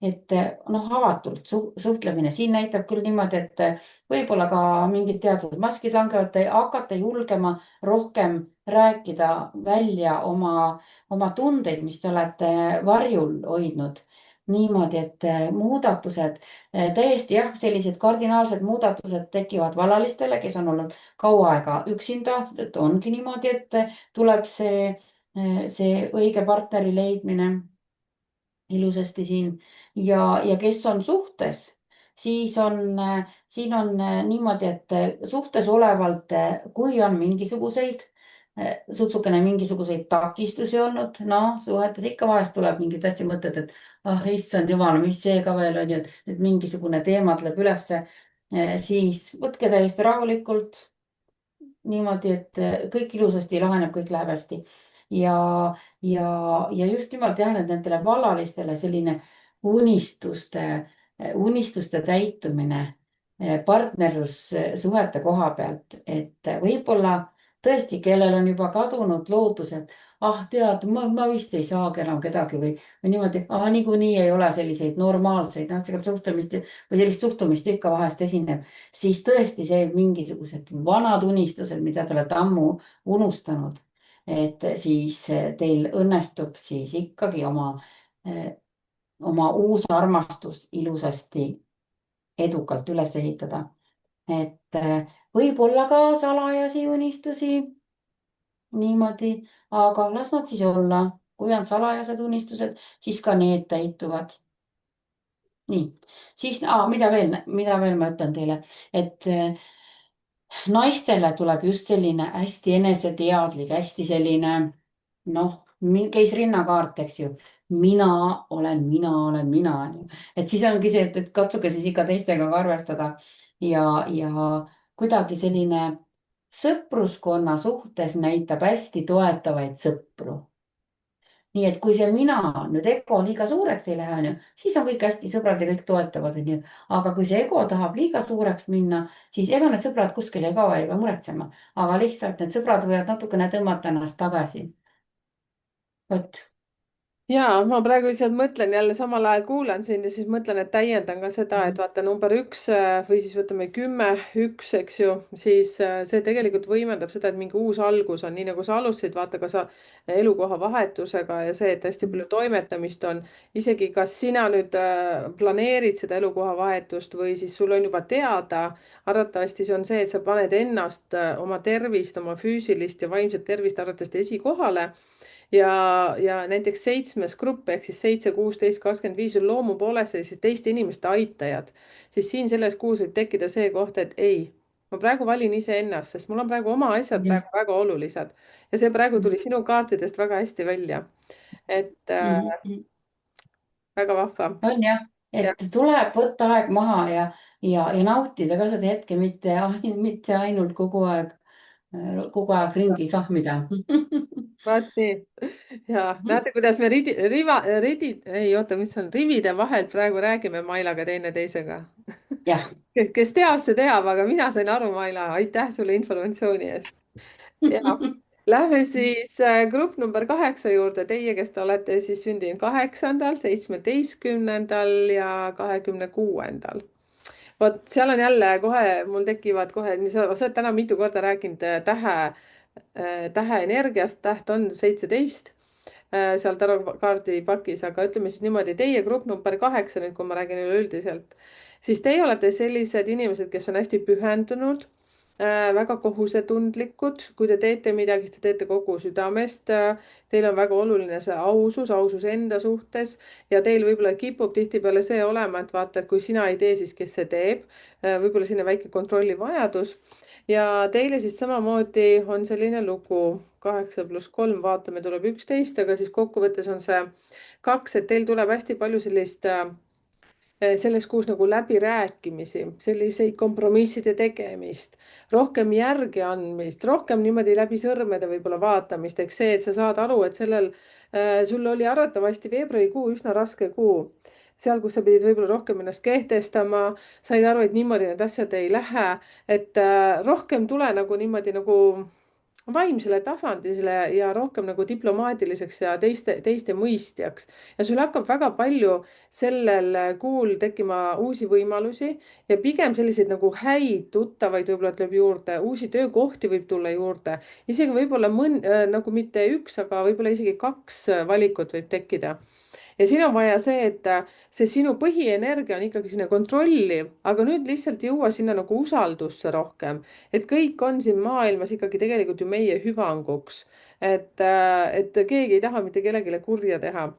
et noh, avatult suhtlemine siin näitab küll niimoodi, et võib-olla ka mingid teatud maskid langevad, te hakkate julgema rohkem rääkida välja oma tundeid, mis te olete varjul hoidnud. niimoodi, et muudatused, täiesti jah, sellised kardinaalsed muudatused tekivad vallalistele, kes on olnud kaua aega üksinda, et ongi niimoodi, et tuleb see õige partneri leidmine ilusasti siin ja kes on suhtes, siis siin on niimoodi, et suhtes olevalt, kui on mingisuguseid sutsukene mingisuguseid takistusi olnud, noh, suhetes ikka vahest tuleb mingid hästi mõtted, et ah, issand jumal, mis see ka veel on ju, et mingisugune teema tuleb ülesse, siis võtke täiesti rahulikult niimoodi, et kõik ilusasti laheneb, kõik läheb hästi. ja, ja just nimelt jah, et nendele vallalistele selline unistuste täitumine partnerlussuhete koha pealt, et võib-olla tõesti, kellel on juba kadunud lootus, et ah, tead, ma vist ei saagi enam kedagi või niimoodi, niikuinii ei ole selliseid normaalseid, noh, seda suhtlemist või sellist suhtumist ikka vahest esineb, siis tõesti see mingisugused vanad unistused, mida te olete ammu unustanud, et siis teil õnnestub siis ikkagi oma uus armastus ilusasti edukalt üles ehitada. et võib-olla ka salajasi unistusi niimoodi, aga las nad siis olla. kui on salajased unistused, siis ka need täituvad. nii, siis mida veel ma ütlen teile, et naistele tuleb just selline hästi eneseteadlik, hästi selline noh, käis rinnakaart, eks ju. mina olen, on ju. et siis ongi see, et katsuge siis ikka teistega ka arvestada ja kuidagi selline sõpruskonna suhtes näitab hästi toetavaid sõpru. nii et kui see mina nüüd ego liiga suureks ei lähe, onju, siis on kõik hästi, sõbrad ja kõik toetavad, onju. aga kui see ego tahab liiga suureks minna, siis ega need sõbrad kuskile ei kao, ei pea muretsema, aga lihtsalt need sõbrad võivad natukene tõmmata ennast tagasi. vot. ja ma praegu lihtsalt mõtlen jälle samal ajal kuulan sind ja siis mõtlen, et täiendan ka seda, et vaata number üks või siis võtame 10, 1, eks ju, siis see tegelikult võimendab seda, et mingi uus algus on, nii nagu sa alustasid, vaata ka sa elukoha vahetusega ja see, et hästi palju toimetamist on. isegi kas sina nüüd planeerid seda elukoha vahetust või siis sul on juba teada, arvatavasti see on see, et sa paned ennast, oma tervist, oma füüsilist ja vaimset tervist arvatavasti esikohale ja näiteks seitsmes grupp ehk siis 7, 16, 25 on loomu poolest sellised teiste inimeste aitajad, siis siin selles kuus võib tekkida see koht, et ei, ma praegu valin iseennast, sest mul on praegu oma asjad jah. praegu väga olulised ja see praegu tuli sinu kaartidest väga hästi välja. Et Mhm. väga vahva. on jah, Ja et tuleb võtta aeg maha ja nautida ka seda hetke, mitte ainult kogu aeg ringi sahmida. vaat nii. Ja näete, kuidas me ei oota, mis on rivide vahelt praegu räägime Mailaga teineteisega. jah. kes teab, see teab, aga mina sain aru, Maila, aitäh sulle informatsiooni eest. ja lähme siis grupp number 8 juurde, teie, kes te olete siis sündinud 8., 17. ja 26. vot seal on jälle kohe, mul tekivad kohe, sa oled täna mitu korda rääkinud tähe energiast, täht on 17 seal tarokaardi pakis, aga ütleme siis niimoodi, teie grupp number 8 nüüd, kui ma räägin üleüldiselt, siis teie olete sellised inimesed, kes on hästi pühendunud, väga kohusetundlikud. kui te teete midagi, siis te teete kogu südamest. Teil on väga oluline see ausus, ausus enda suhtes ja teil võib-olla kipub tihtipeale see olema, et vaata, et kui sina ei tee, siis kes see teeb. võib-olla selline väike kontrollivajadus ja teile siis samamoodi on selline lugu 8 + 3, vaatame, tuleb 11, aga siis kokkuvõttes on see 2, et teil tuleb hästi palju sellist selles kuus nagu läbirääkimisi, selliseid kompromisside tegemist, rohkem järgi andmist, rohkem niimoodi läbi sõrmede võib-olla vaatamist, eks see, et sa saad aru, et sul oli arvatavasti veebruarikuu üsna raske kuu, seal, kus sa pidid võib-olla rohkem ennast kehtestama, said aru, et niimoodi need asjad ei lähe, et rohkem tule nagu niimoodi nagu vaimsele tasandile ja rohkem nagu diplomaatiliseks ja teiste mõistjaks. ja sul hakkab väga palju sellel kuul tekkima uusi võimalusi ja pigem selliseid nagu häid tuttavaid võib-olla tuleb juurde, uusi töökohti võib tulla juurde, isegi võib-olla nagu mitte üks, aga võib-olla isegi kaks valikut võib tekkida ja siin on vaja see, et see sinu põhienergia on ikkagi sinna kontrolliv, aga nüüd lihtsalt jõua sinna nagu usaldusse rohkem, et kõik on siin maailmas ikkagi tegelikult ju meie hüvanguks. et keegi ei taha mitte kellelegi kurja teha.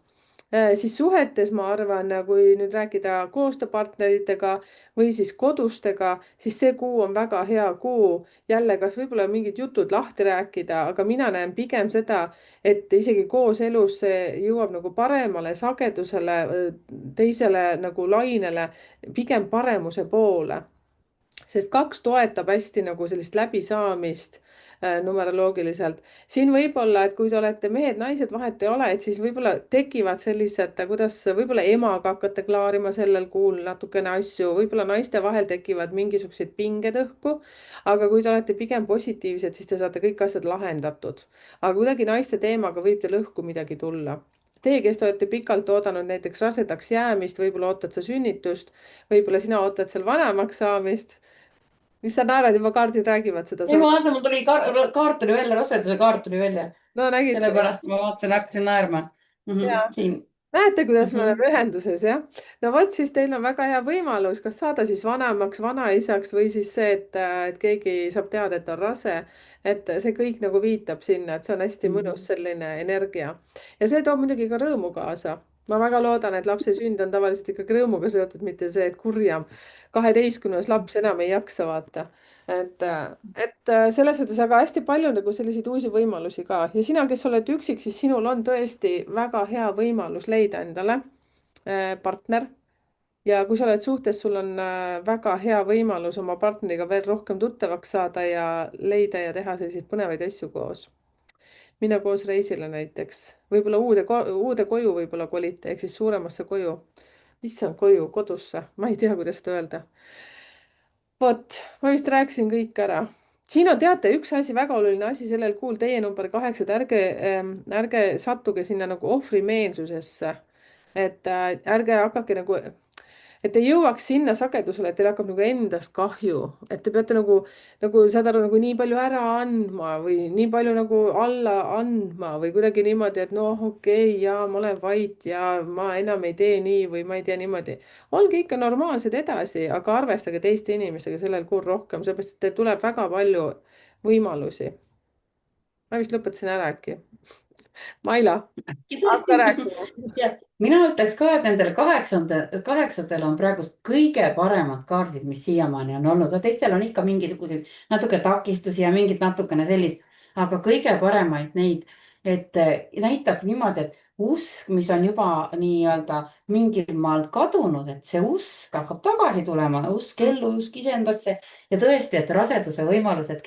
siis suhetes ma arvan, kui nüüd rääkida koostööpartneritega või siis kodustega, siis see kuu on väga hea kuu. jälle, kas võib-olla mingid jutud lahti rääkida, aga mina näen pigem seda, et isegi kooselus see jõuab nagu paremale sagedusele, teisele nagu lainele, pigem paremuse poole sest 2 toetab hästi nagu sellist läbisaamist numeroloogiliselt. siin võib-olla, et kui te olete mehed-naised, vahet ei ole, et siis võib-olla tekivad sellised, kuidas võib-olla emaga hakkate klaarima sellel kuul natukene asju, võib-olla naiste vahel tekivad mingisugused pinged õhku. aga kui te olete pigem positiivsed, siis te saate kõik asjad lahendatud. aga kuidagi naiste teemaga võib teil õhku midagi tulla. Teie, kes te olete pikalt oodanud näiteks rasedaks jäämist, võib-olla ootad sa sünnitust, võib-olla sina ootad seal vanemaks saamist. Mis sa naerad, juba kaardid räägivad ei, sedasama. ma vaatasin, mul tuli kaart tuli välja, raseduse kaart tuli välja. No nägite. sellepärast ma vaatasin, hakkasin naerma Ja siin näete, kuidas me oleme mm. ühenduses, jah? no vot, siis teil on väga hea võimalus, kas saada siis vanemaks, vanaisaks või siis see, et keegi saab teada, et on rase. et see kõik nagu viitab sinna, et see on hästi mõnus Mm. selline energia ja see toob muidugi ka rõõmu kaasa. ma väga loodan, et lapse sünd on tavaliselt ikkagi rõõmuga seotud, mitte see, et kurjam 12. laps enam ei jaksa, vaata. et selles suhtes, aga hästi palju nagu selliseid uusi võimalusi ka ja sina, kes oled üksik, siis sinul on tõesti väga hea võimalus leida endale partner. ja kui sa oled suhtes, sul on väga hea võimalus oma partneriga veel rohkem tuttavaks saada ja leida ja teha selliseid põnevaid asju koos. minna koos reisile näiteks, võib-olla uude koju võib-olla kolite, ehk siis suuremasse koju. issand, koju, kodusse, ma ei tea, kuidas seda öelda. vot, ma vist rääkisin kõik ära. siin on, teate, üks asi, väga oluline asi sellel kuul, teie number 8, et ärge sattuge sinna nagu ohvrimeensusesse. et ärge hakake nagu, et ei jõuaks sinna sagedusele, et teil hakkab nagu endast kahju, et te peate nagu saad aru, nagu nii palju ära andma või nii palju nagu alla andma või kuidagi niimoodi, et noh, okei, ja ma olen vait ja ma enam ei tee nii või ma ei tea niimoodi. olge ikka normaalsed edasi, aga arvestage teiste inimestega sellel kuul rohkem, sellepärast et teil tuleb väga palju võimalusi. ma vist lõpetasin ära äkki. Maila, äkki hakka tõesti. rääkima. Ja mina ütleks ka, et nendel kaheksatel on praegust kõige paremad kaardid, mis siiamaani on olnud, teistel on ikka mingisuguseid natuke takistusi ja mingit natukene sellist, aga kõige paremaid neid, et näitab niimoodi, et usk, mis on juba nii-öelda mingil maal kadunud, et see usk hakkab tagasi tulema, usk ellu, usk iseendasse ja tõesti, et raseduse võimalused,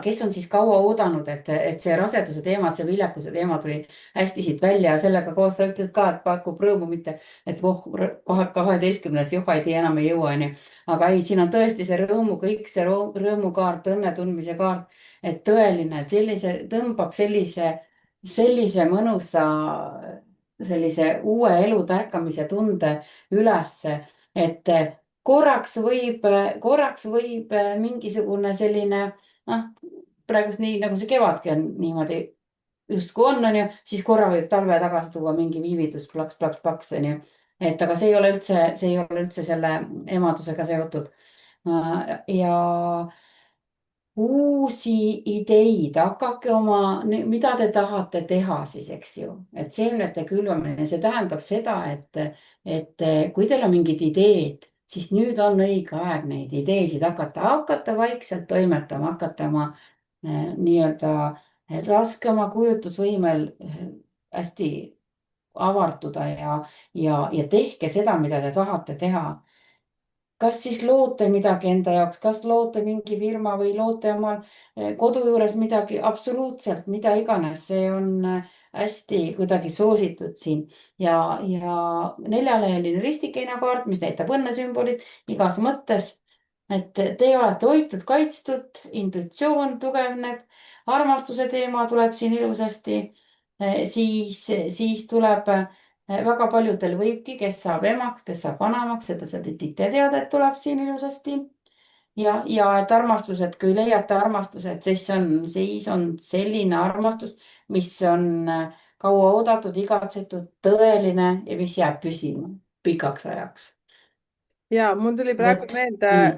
kes on siis kaua oodanud, et see raseduse teema, et see viljakuse teema tuli hästi siit välja ja sellega koos sa ütled ka, et pakub rõõmu, mitte et voh, 12. joh, ei tee, enam ei jõua, onju. aga ei, siin on tõesti see rõõmu, kõik see rõõmukaart, õnne tundmise kaart, et tõeline tõmbab sellise mõnusa, sellise uue elu tärkamise tunde ülesse, et korraks võib mingisugune selline noh, praegust nii nagu see kevadki on niimoodi justkui on ju, siis korra võib talve tagasi tuua mingi viivitus, plaks, plaks, plaks, on ju. et aga see ei ole üldse selle emadusega seotud. ja uusi ideid, hakake mida te tahate teha siis, eks ju, et seemnete külvamine, see tähendab seda, et kui teil on mingid ideed, siis nüüd on õige aeg neid ideesid hakata vaikselt toimetama, hakata oma nii-öelda laske oma kujutlusvõimel hästi avarduda ja tehke seda, mida te tahate teha. Kas siis loote midagi enda jaoks, kas loote mingi firma või loote omal kodu juures midagi, absoluutselt, mida iganes, see on hästi kuidagi soositud siin. ja neljaleheline ristikene kaart, mis näitab õnnesümbolit igas mõttes. et te olete hoitud, kaitstud, intuitsioon tugevneb, armastuse teema tuleb siin ilusasti. siis tuleb väga paljudel võibki, kes saab emaks, kes saab vanemaks, seda titeteadet tuleb siin ilusasti. ja et armastus, et kui leiate armastuse, et siis on selline armastus, mis on kaua oodatud, igatsetud, tõeline ja mis jääb püsima pikaks ajaks. ja mul vot nii.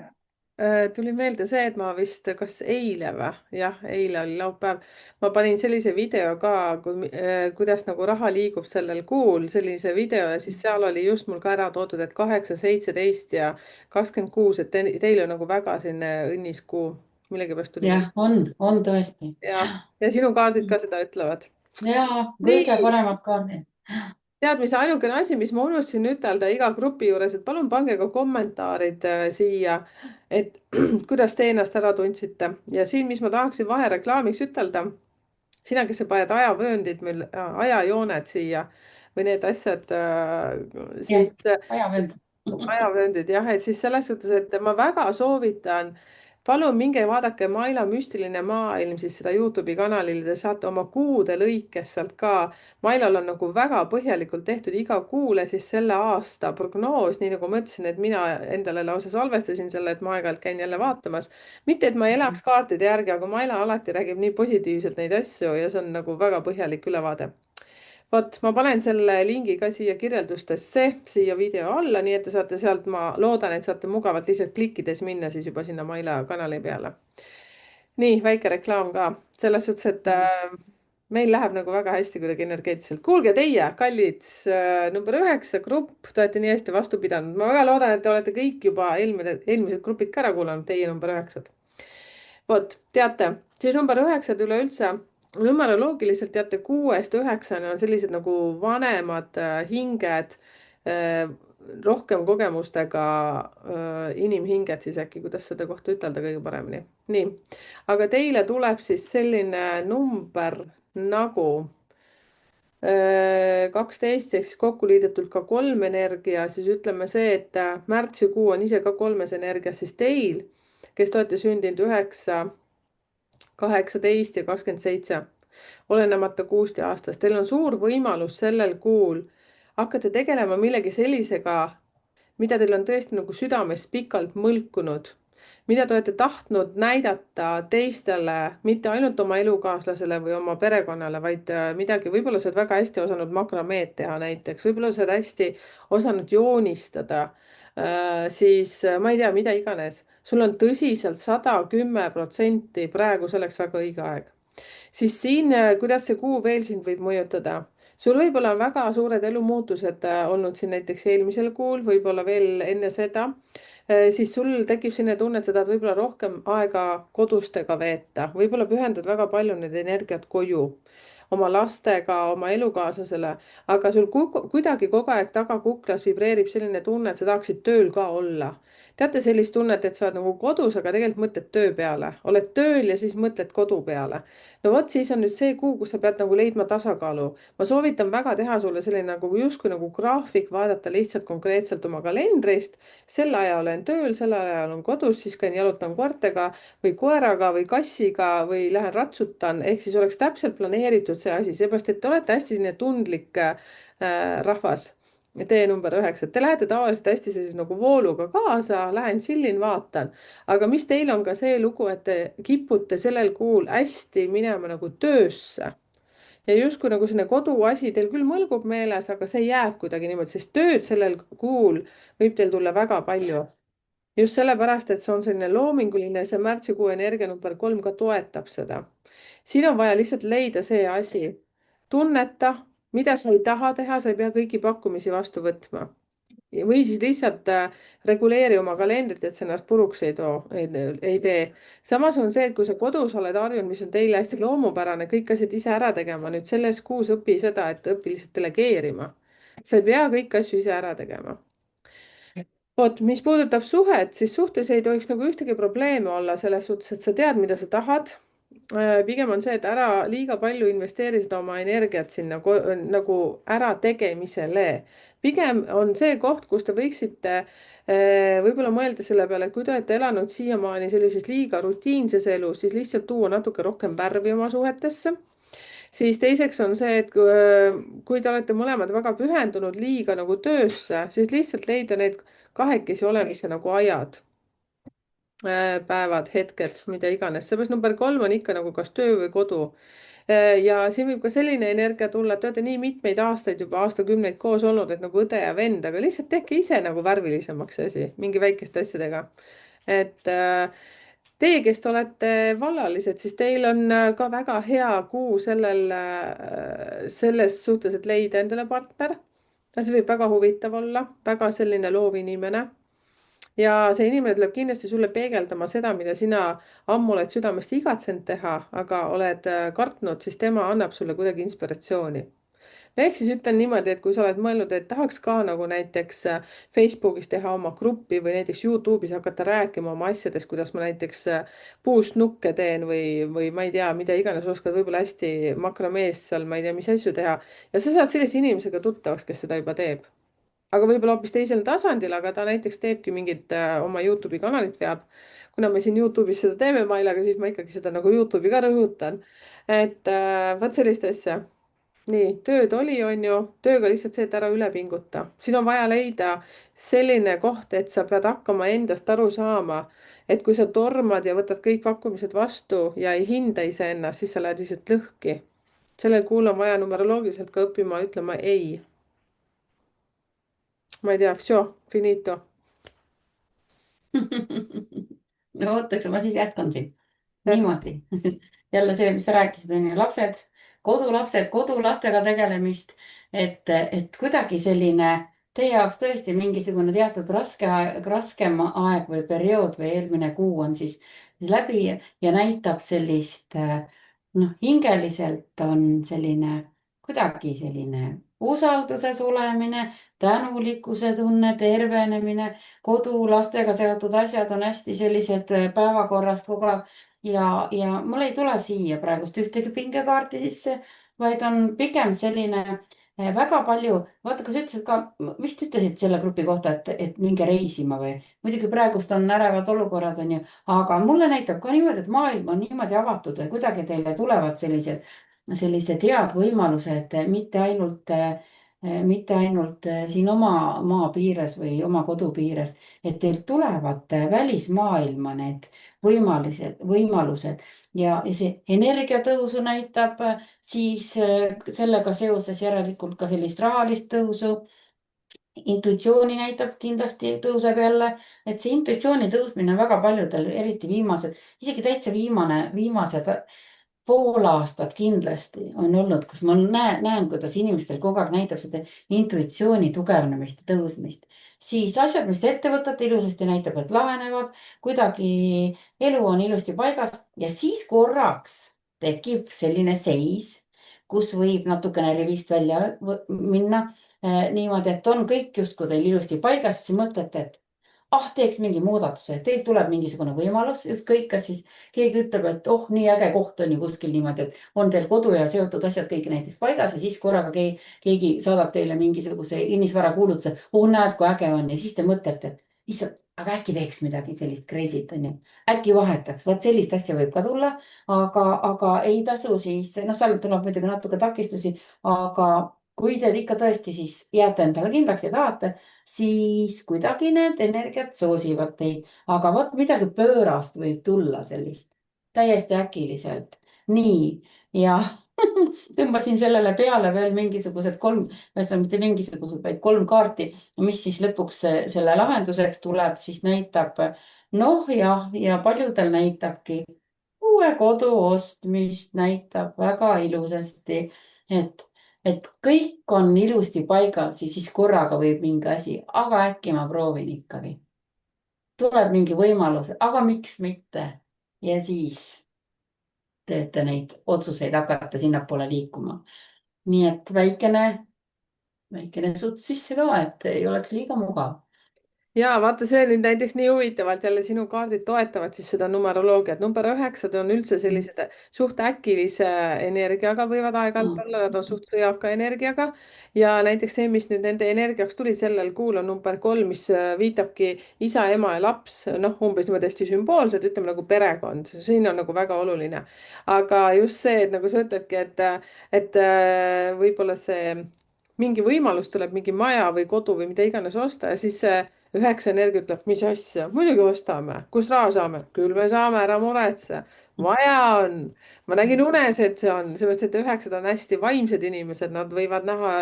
tuli meelde see, et ma vist, kas eile või, jah, eile oli laupäev, ma panin sellise video ka, kuidas nagu raha liigub sellel kuul, sellise video ja siis seal oli just mul ka ära toodud, et 8, 17 ja 26, et teil on nagu väga selline õnnis kuu, millegipärast tuli jah, meelde. on tõesti. ja sinu kaardid ka seda ütlevad. ja kõige nii, paremad kaardid. tead, mis ainukene asi, mis ma unustasin ütelda iga grupi juures, et palun pange ka kommentaarid siia, et kuidas te ennast ära tundsite ja siin, mis ma tahaksin vahereklaamiks ütelda, sina, kes sa paned ajavööndid meil, ajajooned siia või need asjad, jah, siis ajavöönd. ajavööndid jah, et siis selles suhtes, et ma väga soovitan, palun minge vaadake Maila müstiline maailm, siis seda Youtube'i kanalil, te saate oma kuude lõikes sealt ka. Mailal on nagu väga põhjalikult tehtud iga kuule siis selle aasta prognoos, nii nagu ma ütlesin, et mina endale lausa salvestasin selle, et ma aeg-ajalt käin jälle vaatamas. mitte, et ma ei elaks kaartide järgi, aga Maila alati räägib nii positiivselt neid asju ja see on nagu väga põhjalik ülevaade. vot, ma panen selle lingi ka siia kirjeldustesse, siia video alla, nii et te saate sealt, ma loodan, et saate mugavalt lihtsalt klikkides minna siis juba sinna Maila kanali peale. nii, väike reklaam ka, selles suhtes, et meil läheb nagu väga hästi kuidagi energeetiliselt. kuulge teie, kallid number 9 grupp, te olete nii hästi vastu pidanud. ma väga loodan, et te olete kõik juba eelmised grupid ka ära kuulanud, teie number 9. vot, teate, siis number 9 üleüldse numeroloogiliselt teate, 6-st 9-ni on sellised nagu vanemad hinged. rohkem kogemustega inimhinged siis äkki, kuidas seda kohta ütelda kõige paremini. nii, aga teile tuleb siis selline number nagu 12 ehk siis kokku liidetult ka kolm energia, siis ütleme see, et märtsikuu on ise ka kolmes energias, siis teil, kes te olete sündinud 9, 18 ja 27, olenemata kuust ja aastast, teil on suur võimalus sellel kuul hakata tegelema millegi sellisega, mida teil on tõesti nagu südames pikalt mõlkunud, mida te olete tahtnud näidata teistele, mitte ainult oma elukaaslasele või oma perekonnale, vaid midagi, võib-olla sa oled väga hästi osanud makrameed teha näiteks, võib-olla sa oled hästi osanud joonistada, siis ma ei tea, mida iganes, sul on tõsiselt 110% praegu selleks väga õige aeg. Siis siin, kuidas see kuu veel sind võib mõjutada? sul võib-olla on väga suured elumuutused olnud siin näiteks eelmisel kuul, võib-olla veel enne seda, siis sul tekib selline tunne, et sa tahad võib-olla rohkem aega kodustega veeta, võib-olla pühendad väga palju need energiat koju, oma lastega, oma elukaaslasele, aga sul kuidagi kogu aeg tagakuklas vibreerib selline tunne, et sa tahaksid tööl ka olla. teate sellist tunnet, et sa oled nagu kodus, aga tegelikult mõtled töö peale, oled tööl ja siis mõtled kodu peale. no vot, siis on nüüd see kuu, kus sa pead nagu leidma tasakaalu. ma soovitan väga teha sulle selline nagu justkui nagu graafik, vaadata lihtsalt konkreetselt oma kalendrist. sel ajal olen tööl, sel ajal olen kodus, siis käin jalutan koertega või koeraga või kassiga või lähen ratsutan, ehk siis oleks täpselt planeeritud see asi, seepärast et te olete hästi selline tundlik rahvas. Tee number 9, te lähete tavaliselt hästi sellise nagu vooluga kaasa, lähen chillin, vaatan, aga mis teil on ka see lugu, et te kipute sellel kuul hästi minema nagu töösse ja justkui nagu selline koduasi teil küll mõlgub meeles, aga see jääb kuidagi niimoodi, sest tööd sellel kuul võib teil tulla väga palju. just sellepärast, et see on selline loominguline, see märtsikuu energia number 3 ka toetab seda. siin on vaja lihtsalt leida see asi, tunneta, mida sa ei taha teha, sa ei pea kõiki pakkumisi vastu võtma. või siis lihtsalt reguleeri oma kalendrit, et sa ennast puruks ei too, ei tee. samas on see, et kui sa kodus oled harjunud, mis on teile hästi loomupärane, kõik asjad ise ära tegema, nüüd selles kuus õpi seda, et õpi lihtsalt delegeerima. sa ei pea kõiki asju ise ära tegema. vot, mis puudutab suhet, siis suhtes ei tohiks nagu ühtegi probleemi olla selles suhtes, et sa tead, mida sa tahad. pigem on see, et ära liiga palju investeeri seda oma energiat sinna nagu ärategemisele. pigem on see koht, kus te võiksite võib-olla mõelda selle peale, et kui te olete elanud siiamaani sellises liiga rutiinses elus, siis lihtsalt tuua natuke rohkem värvi oma suhetesse. siis teiseks on see, et kui te olete mõlemad väga pühendunud liiga nagu töösse, siis lihtsalt leida need kahekesi olemise nagu ajad, päevad, hetked, mida iganes. seepärast number 3 on ikka nagu kas töö või kodu. ja siin võib ka selline energia tulla, et te olete nii mitmeid aastaid juba aastakümneid koos olnud, et nagu õde ja vend, aga lihtsalt tehke ise nagu värvilisemaks see asi mingi väikeste asjadega. et teie, kes te olete vallalised, siis teil on ka väga hea kuu selles suhtes, et leida endale partner. see võib väga huvitav olla, väga selline loov inimene ja see inimene tuleb kindlasti sulle peegeldama seda, mida sina ammu oled südamest igatsenud teha, aga oled kartnud, siis tema annab sulle kuidagi inspiratsiooni. no ehk siis ütlen niimoodi, et kui sa oled mõelnud, et tahaks ka nagu näiteks Facebookis teha oma gruppi või näiteks Youtube'is hakata rääkima oma asjadest, kuidas ma näiteks puust nukke teen või ma ei tea, mida iganes oskad võib-olla hästi makramees seal, ma ei tea, mis asju teha ja sa saad sellise inimesega tuttavaks, kes seda juba teeb, aga võib-olla hoopis teisel tasandil, aga ta näiteks teebki mingit oma Youtube'i kanalit veab. kuna me siin Youtube'is seda teeme Mailaga, siis ma ikkagi seda nagu Youtube'i ka rõhutan. et vot sellist asja. nii, tööd oli, on ju, tööga lihtsalt see, et ära üle pinguta. siin on vaja leida selline koht, et sa pead hakkama endast aru saama, et kui sa tormad ja võtad kõik pakkumised vastu ja ei hinda iseennast, siis sa lähed lihtsalt lõhki. sellel kuul on vaja numeroloogiliselt ka õppima ütlema ei. ma ei tea, finito. no ootaks, ma siis jätkan siin. Jätka. niimoodi. jälle see, mis sa rääkisid, on ju, lapsed, kodulastega tegelemist. et kuidagi selline teie jaoks tõesti mingisugune teatud raskem aeg või periood või eelmine kuu on siis läbi ja näitab sellist, noh, hingeliselt on selline kuidagi selline usalduses olemine, tänulikkuse tunne, tervenemine, kodu, lastega seotud asjad on hästi sellised päevakorrast kogu aeg. Ja mul ei tule siia praegust ühtegi pingekaarti sisse, vaid on pigem selline väga palju, vaata, kas sa ütlesid ka, vist ütlesid selle grupi kohta, et minge reisima või? muidugi praegust on ärevad olukorrad, on ju, aga mulle näitab ka niimoodi, et maailm on niimoodi avatud ja kuidagi teile tulevad sellised head võimalused, mitte ainult siin oma maa piires või oma kodu piires, et teil tulevad välismaailma need võimalused ja see energiatõusu näitab siis sellega seoses järelikult ka sellist rahalist tõusu. Intuitsiooni näitab kindlasti tõuseb jälle, et see intuitsiooni tõusmine on väga paljudel, eriti isegi täitsa viimased pool aastat kindlasti on olnud, kus ma näen, kuidas inimestel kogu aeg näitab seda intuitsiooni tugevnemist ja tõusmist. Siis asjad, mis te ette võtate, ilusasti näitab, et lahenevad, kuidagi elu on ilusti paigas ja siis korraks tekib selline seis, kus võib natukene rivist välja minna niimoodi, et on kõik justkui teil ilusti paigas, siis mõtlete, et teeks mingi muudatuse, teil tuleb mingisugune võimalus, ükskõik, kas siis keegi ütleb, et nii äge koht on ju kuskil niimoodi, et on teil kodu ja seotud asjad kõik näiteks paigas ja siis korraga keegi saadab teile mingisuguse kinnisvarakuulutuse. Näed, kui äge on ja siis te mõtlete, et issand, aga äkki teeks midagi sellist crazy't on ju, äkki vahetaks, vot sellist asja võib ka tulla, aga ei tasu siis, seal tuleb muidugi natuke takistusi, aga kui te ikka tõesti siis jääte endale kindlaks ja tahate, siis kuidagi need energiat soosivad teid, aga vot midagi pöörast võib tulla sellist täiesti äkiliselt. nii, ja tõmbasin sellele peale veel mingisugused mitte mingisugused, vaid 3 kaarti, mis siis lõpuks selle lahenduseks tuleb, siis näitab noh, ja paljudel näitabki uue kodu ostmist, näitab väga ilusasti, et kõik on ilusti paigas ja siis korraga võib mingi asi, aga äkki ma proovin ikkagi. tuleb mingi võimalus, aga miks mitte? ja siis teete neid otsuseid, hakkate sinnapoole liikuma. nii et väikene suts sisse ka, et ei oleks liiga mugav. ja vaata, see nüüd näiteks nii huvitavalt jälle sinu kaardid toetavad siis seda numeroloogiat. number 9 on üldse sellised suht äkilise energiaga, võivad aeg-ajalt olla, nad on suht sõjaka energiaga. ja näiteks see, mis nüüd nende energiaks tuli sellel kuul, on number 3, mis viitabki isa, ema ja laps, noh, umbes niimoodi hästi sümboolsed, ütleme nagu perekond, siin on nagu väga oluline. aga just see, et nagu sa ütledki, et võib-olla see mingi võimalus tuleb mingi maja või kodu või mida iganes osta ja siis 9 energia ütleb, mis asja, muidugi ostame, kust raha saame, küll me saame, ära muretse, vaja on. ma nägin unes, et see on, seepärast et 9 on hästi vaimsed inimesed, nad võivad näha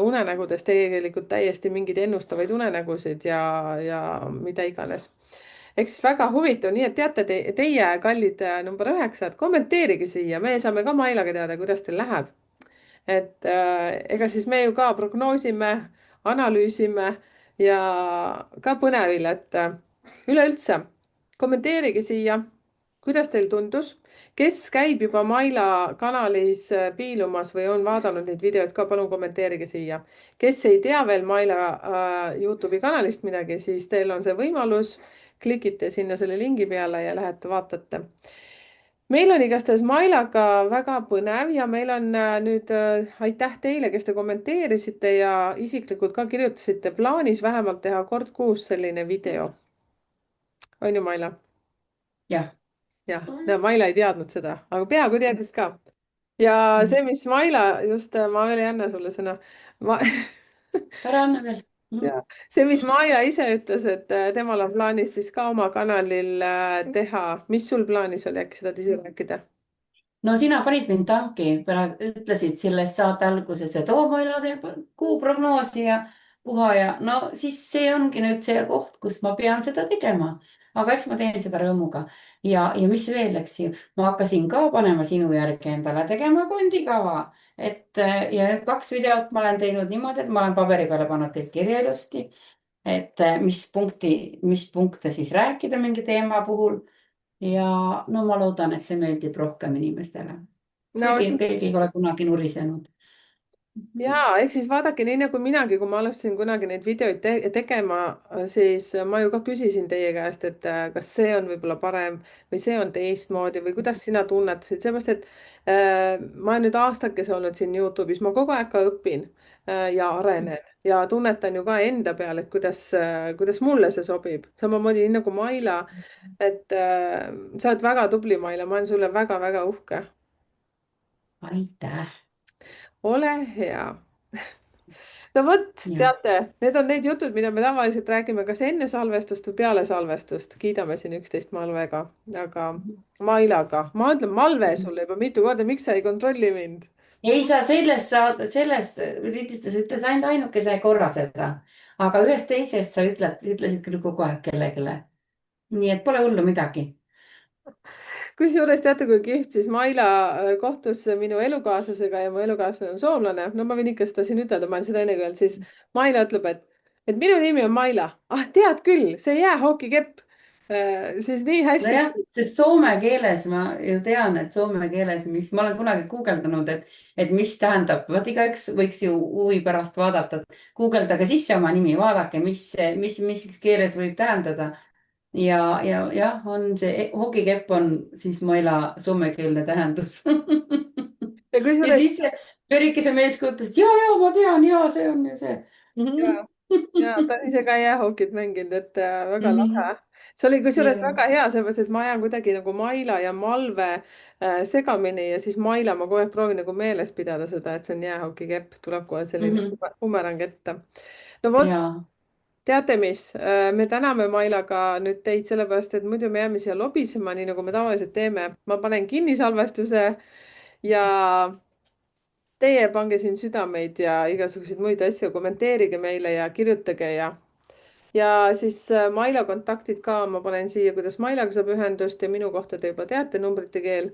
unenägudes tegelikult täiesti mingeid ennustavaid unenägusid ja mida iganes. ehk siis väga huvitav, nii et teate teie, kallid number 9, kommenteerige siia, me saame ka Mailaga teada, kuidas teil läheb. et ega siis me ju ka prognoosime, analüüsime ja ka põnevil, et üleüldse kommenteerige siia, kuidas teil tundus, kes käib juba Maila kanalis piilumas või on vaadanud neid videoid ka, palun kommenteerige siia. kes ei tea veel Maila Youtube'i kanalist midagi, siis teil on see võimalus, klikite sinna selle lingi peale ja lähete vaatate. meil on igastahes Mailaga väga põnev ja meil on nüüd aitäh teile, kes te kommenteerisite ja isiklikult ka kirjutasite, plaanis vähemalt teha kord kuus selline video. on ju, Maila? jah. jah, Maila ei teadnud seda, aga peaaegu teadis ka. ja see, mis Maila just, ma veel ei anna sulle sõna ma... ära anna veel. ja see, mis Maila ise ütles, et temal on plaanis siis ka oma kanalil teha, mis sul plaanis oli, äkki sa tahad ise rääkida? no sina panid mind tanki, ütlesid selles saate alguses, et Maila teeb kuuprognoosi ja puha ja no siis see ongi nüüd see koht, kus ma pean seda tegema. aga eks ma teen seda rõõmuga. ja mis veel, eks ju, ma hakkasin ka panema sinu järgi endale tegema kondikava, et ja 2 videot ma olen teinud niimoodi, et ma olen paberi peale pannud teid kirja ilusti, et mis punkte siis rääkida mingi teema puhul. ja no ma loodan, et see meeldib rohkem inimestele. no keegi ei ole kunagi nurisenud. jaa, ehk siis vaadake, nii nagu minagi, kui ma alustasin kunagi neid videoid tegema, siis ma ju ka küsisin teie käest, et kas see on võib-olla parem või see on teistmoodi või kuidas sina tunnetasid, seepärast et ma olen nüüd aastakese olnud siin Youtube'is, ma kogu aeg ka õpin ja arenen ja tunnetan ju ka enda peal, et kuidas mulle see sobib. samamoodi nii nagu Maila, et sa oled väga tubli, Maila, ma olen sulle väga-väga uhke. aitäh. ole hea. No vot, jah. teate, need on need jutud, mida me tavaliselt räägime kas enne salvestust või peale salvestust. kiidame siin üksteist Malvega, aga Mailaga. ma ütlen Malve sulle juba mitu korda, miks sa ei kontrolli mind? ei, sa sellest lindistus ütled ainult ainukese korra seda, aga ühest teisest sa ütlesid küll kogu aeg kellelegi. nii et pole hullu midagi. kusjuures teate, kui kihvt, siis Maila kohtus minu elukaaslasega ja mu elukaaslane on soomlane. no ma võin ikka seda siin ütelda, ma olen seda enne öelnud, siis Maila ütleb, et minu nimi on Maila. ah, tead küll, see jäähokikepp. siis nii hästi. nojah, sest soome keeles ma ju tean, et soome keeles, mis ma olen kunagi guugeldanud, et mis tähendab, vot igaüks võiks ju huvi pärast vaadata, guugeldage sisse oma nimi, vaadake, mis keeles võib tähendada. ja jah, on see hokikepp on siis Maila soomekeelne tähendus ja ja kusjuures siis see Verikese mees kujutas, et ja ma tean ja see on ju see. ja, ja ta on ise ka jäähokit mänginud, et väga lahe. Mhm. see oli kusjuures ja. väga hea, sellepärast et ma ajan kuidagi nagu Maila ja Malve segamini ja siis Maila ma kogu aeg proovin nagu meeles pidada seda, et see on jäähokikepp, tuleb kohe selline Mhm. bumerang ette. no vot, ja. teate mis, me täname Mailaga nüüd teid sellepärast, et muidu me jääme siia lobisema, nii nagu me tavaliselt teeme. ma panen kinni salvestuse ja teie pange siin südameid ja igasuguseid muid asju, kommenteerige meile ja kirjutage ja siis Maila kontaktid ka, ma panen siia, kuidas Mailaga saab ühendust ja minu kohta te juba teate, numbrite keel.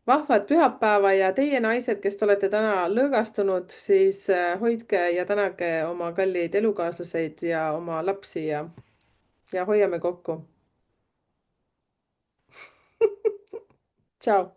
vahvat pühapäeva ja teie naised, kes te olete täna lõõgastunud, siis hoidke ja tänage oma kalleid elukaaslaseid ja oma lapsi ja hoiame kokku. tšau.